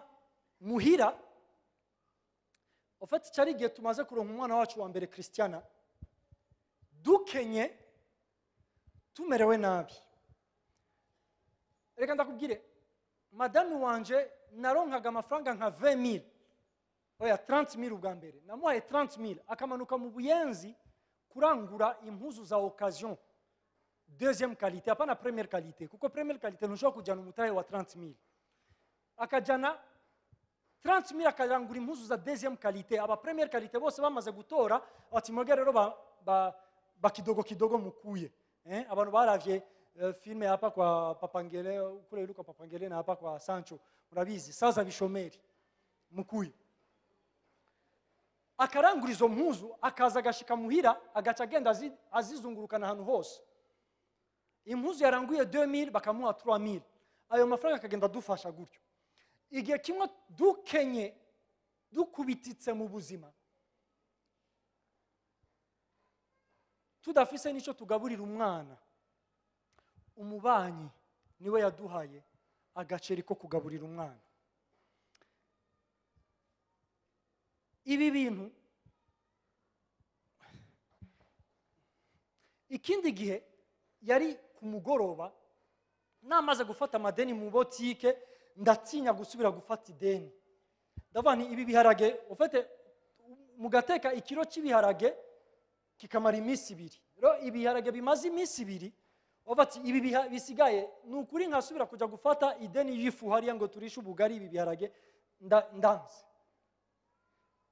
muhira, ofati cyari igihe tumaze kuronka umwana wacu wa mbere Christiana, dukenye tumerewe nabi. Reka ndakubwire, madame wanje naronkaga amafaranga nka 20,000, oya 30,000 ubwa mbere, namuhaye 30,000 akamanuka mu Buyenzi kurangura impuzu za occasion deuxième qualité, hapana première qualité, kuko première qualité ntushobora kujyana umutahe wa 30,000. Akajyana 30,000 akarangura impuzu za deuxième qualité, aba première qualité bose bamaze gutora ati mwege rero bakidogo kidogo mukuye. Abantu baravye filme hapa kwa Papangele, kule iluka Papangele na hapa kwa Sancho, murabizi saza bishomeri mukuye. Akarangura izo mpuzu akaza agashika muhira agaca agenda azizungurukana ahantu hose. Impuzu yaranguye 2,000 bakamuha 3,000. Ayo mafaranga akagenda dufasha gutyo. Igihe kimwe dukenye dukubititse mu buzima, tudafise nico tugaburira umwana, umubanyi niwe yaduhaye agaceri ko kugaburira umwana. Ibi bintu ikindi gihe yari ku mugoroba namaze gufata amadeni mu botike, ndatinya gusubira gufata ideni. Ndavani ibi biharage ufate mugateka ikiro cy'ibiharage kikamara iminsi 2. Rero ibiharage bimaze iminsi 2, ofati ibi bisigaye nukuri nkasubira kujya gufata ideni yifu hariya ngo turishe ubugari ibi biharage ndanze.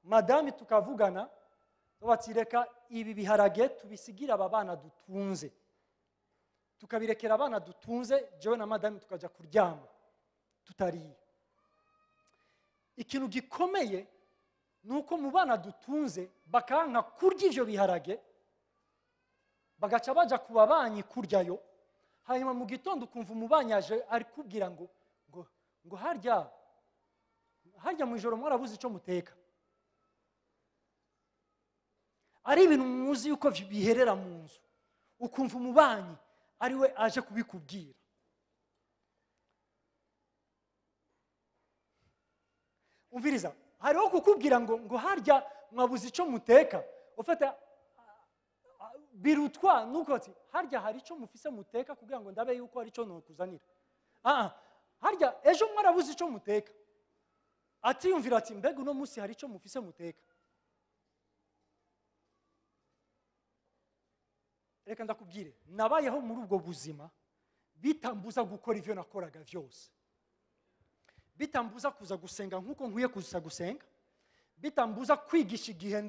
Madame tukavugana bati reka ibi biharage tubisigira aba bana dutunze, tukabirekera abana dutunze, jewe na madame tukaja kuryama tutariye. Ikintu gikomeye nuko mu bana dutunze bakanka kurya ivyo biharage, bagaca baja kubabanyi kuryayo, hanyuma mu gitondo ukumva umubanyaje ari kubwira ngo harya mu ijoro mwarabuze ico muteka. Ari ibintu muzi yuko biherera mu nzu, ukumva umubanyi ariwe aje kubikubwira. Umviriza, hariho kukubwira ngo harya mwabuze ico muteka, ufata birutwa nuko ati harya hari ico mufise muteka kugira ngo ndabe yuko hari ico nokuzanira. Harya ejo mwarabuze ico muteka. Ati yumvira ati mbega uno musi hari ico mufise muteka. Reka ndakubwire, nabayeho muri ubwo buzima bitambuza gukora ivyo nakoraga vyose. Bitambuza kuza gusenga nkuko nkwiye kuza gusenga, bitambuza kwigisha igihe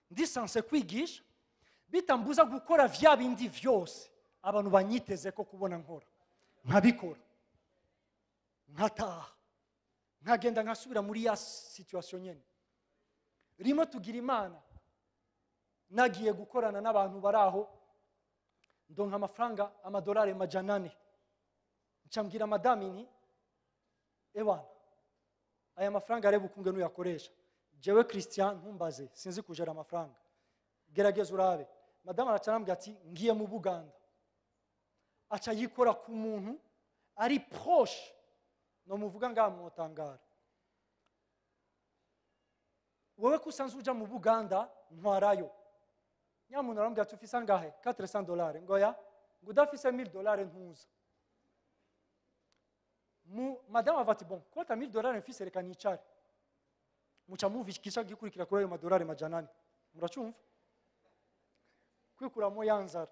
ndi sanse kwigisha, bitambuza gukora vya bindi vyose abantu banyiteze ko kubona nkora. Nkabikora, nkataha, nkagenda nkasubira muri ya situation nyene. Rimwe tugira Imana, nagiye gukorana n'abantu baraho, ndonka amafaranga amadolari 400. Ncambwira madame ni ewana, aya mafaranga areba ukunge nuyakoresha. Jewe Christian ntumbaze, sinzi kujera amafaranga, gerageza urabe. Madame aracanambwira ati ngiye mu Buganda. Aca yikora ku muntu ari proche, no muvuga ngamwotangara. Wewe kusanzwe uja mu Buganda ntwarayo. Nyamuntu arambwira ati ufise angahe? $400. Ngoya, ngudafise $1,000 ntuza. Madame avati bon, kwa ta $1,000 mfise reka nicare. Muca muvikisha gikurikira kuri ayo madolari 400. Muracumva? Kwikuramo yanzara.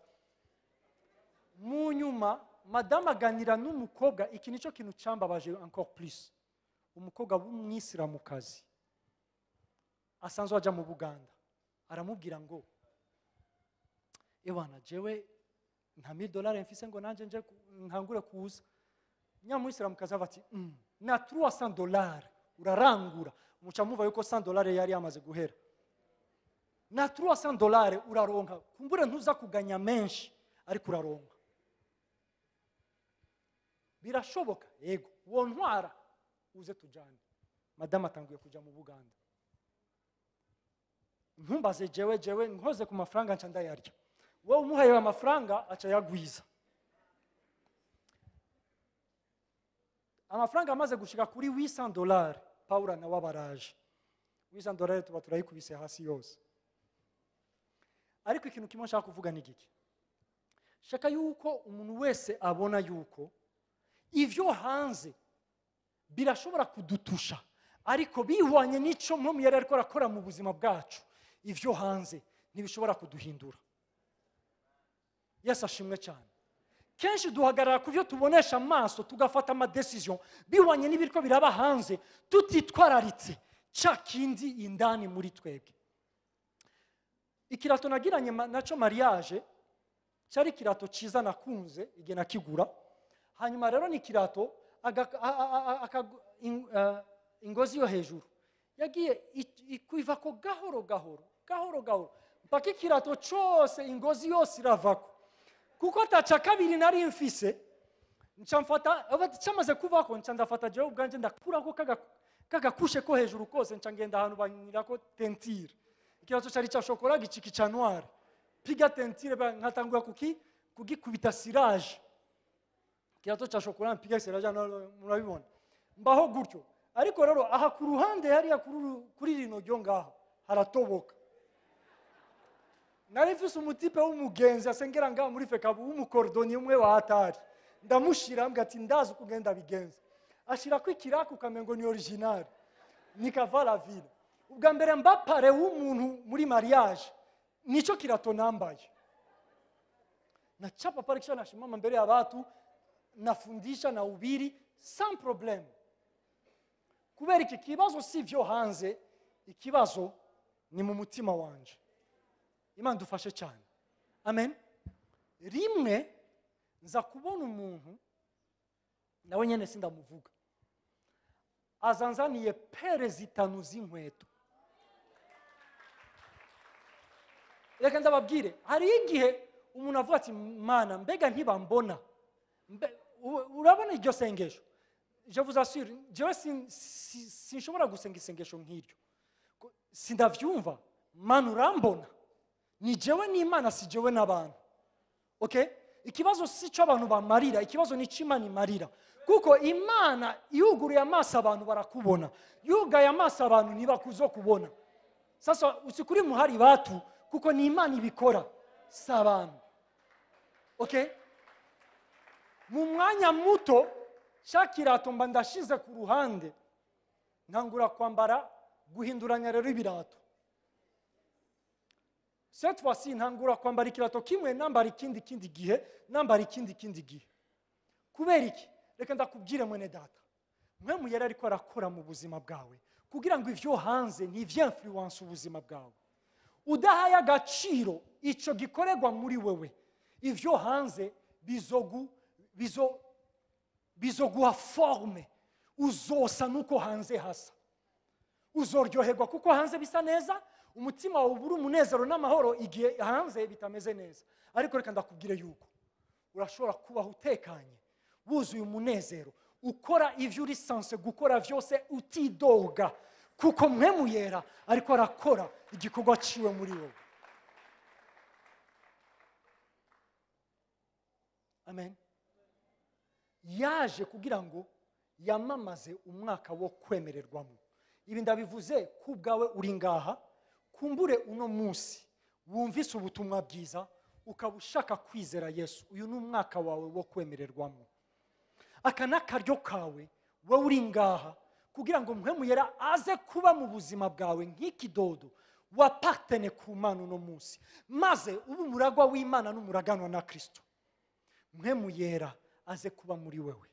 Mu nyuma madame aganira n'umukobwa, iki nico kintu cyambabaje encore plus. Umukobwa w'umwisiramukazi asanzwe aja mu Buganda, aramubwira ngo ewana jewe nta $1,000 mfise ngo nanje nje nkangure kuza. Nyamuisiramukazi avati na $300 urarangura. Muca muva yuko $100 yari yamaze guhera. na $300 uraronka kumbura ntuza kuganya menshi ariko uraronka birashoboka yego uwo ntwara uze tujane madame atanguye kuja mu Buganda ntumbaze jewe nkoze ku mafaranga nca ndayarya wowe umuhaye amafaranga aca yagwiza amafaranga amaze gushika kuri $800 Paula na wabaraje $800 tuba turayikubise hasi yose ariko ikintu kimwe nshaka kuvuga ni giki shaka yuko umuntu wese abona yuko ivyo hanze birashobora kudutusha ariko bihwanye n'ico mpamvu yari ariko arakora mu buzima bwacu ivyo hanze ntibishobora kuduhindura Yesu ashimwe cyane kenshi duhagarara ku byo tubonesha amaso tugafata ama decision bihwanye n'ibiriko biraba hanze tutitwararitse ca kindi indani muri twebwe ikirato nagiranye naco mariage cyari kirato ciza nakunze igihe nakigura hanyuma rero ni kirato ingozi yo hejuru yagiye ikwiva ko gahoro mpaka ikirato cyose ingozi yose iravako kuko taca kabiri nari mfise ncamfata cyamaze kuvako ncandafata jewe ubwanje ndakurako kagakushe ko hejuru kose ncangenda ahantu banyirako tentire ikirato cyari cya shokora giciki cya noir piga tentire nkatangura kugikubita sirage ikirato cya shokora piga sirage murabibona mbaho gutyo ariko rero aha ku ruhande hariya kuri rino ryo ngaho haratoboka nari mfise umutipe w'umugenzi asengera ngaho muri fekabu w'umukordoni umwe wa hatari ndamushira mbwa ati ndazi kugenda bigenza ashira ko ikiraku kamengo ni original nikavala vile ubwa mbere mbapare w'umuntu muri mariage nico kirato nambaye nachapa pale kisha nashimama mbele ya watu nafundisha na ubiri sans problème kubera iki kibazo sivyo hanze ikibazo ni mu mutima wanje Imana dufashe cyane amen rimwe nza kubona umuntu nawe nyene sindamuvuga azanzaniye pere zitanu z'inkweto reka ndababwire hari igihe umuntu avuga ati mana mbega ntibambona urabona iryo sengesho je vous assure jewe sinshobora gusenga isengesho nk'iryo sindavyumva mana urambona ni jewe n'Imana si jewe n'abantu okay ikibazo si cyo abantu bamarira ikibazo ni c'Imana imarira kuko Imana yuguruye amaso abantu barakubona yugaye amaso abantu ntibakuzo kubona sasa usikuri muhari batu kuko ni Imana ibikora s'abantu okay mu mwanya muto shakirato mba ndashize ku ruhande ntangura kwambara guhinduranya rero ibirato cette fois-ci ntangura kwambara ikirato kimwe nambara ikindi gihe nambara ikindi gihe kubera iki reka ndakubwire mwene data mwe muyera ariko arakora mu buzima bwawe kugira ngo ivyo hanze ntivyanfluence ubuzima bwawe udahaye agaciro ico gikorerwa muri wewe ivyo hanze bizoguha forme uzosa nuko hanze hasa uzoryoherwa kuko hanze bisa neza umutima wawe ubura umunezero n'amahoro igihe hanze bitameze neza ariko reka ndakubwire yuko urashobora kubaho utekanye wuzuye umunezero ukora ivyo uri sanse gukora vyose utidoga kuko mwe muyera ariko arakora igikorwa ciwe muri wowe amen yaje kugira ngo yamamaze umwaka wo kwemererwamo ibi ndabivuze kubwawe uri ngaha kumbure uno munsi wumvise ubutumwa bwiza ukaba ushaka kwizera Yesu uyu ni umwaka wawe wo kwemererwamo aka n'akaryo kawe wowe uri ngaha kugira ngo mpwemu yera aze kuba mu buzima bwawe nk'ikidodo wapatene ku Mana uno munsi maze ubu umuragwa w'Imana n'umuraganwa na Kristo mpwemu yera aze kuba muri wewe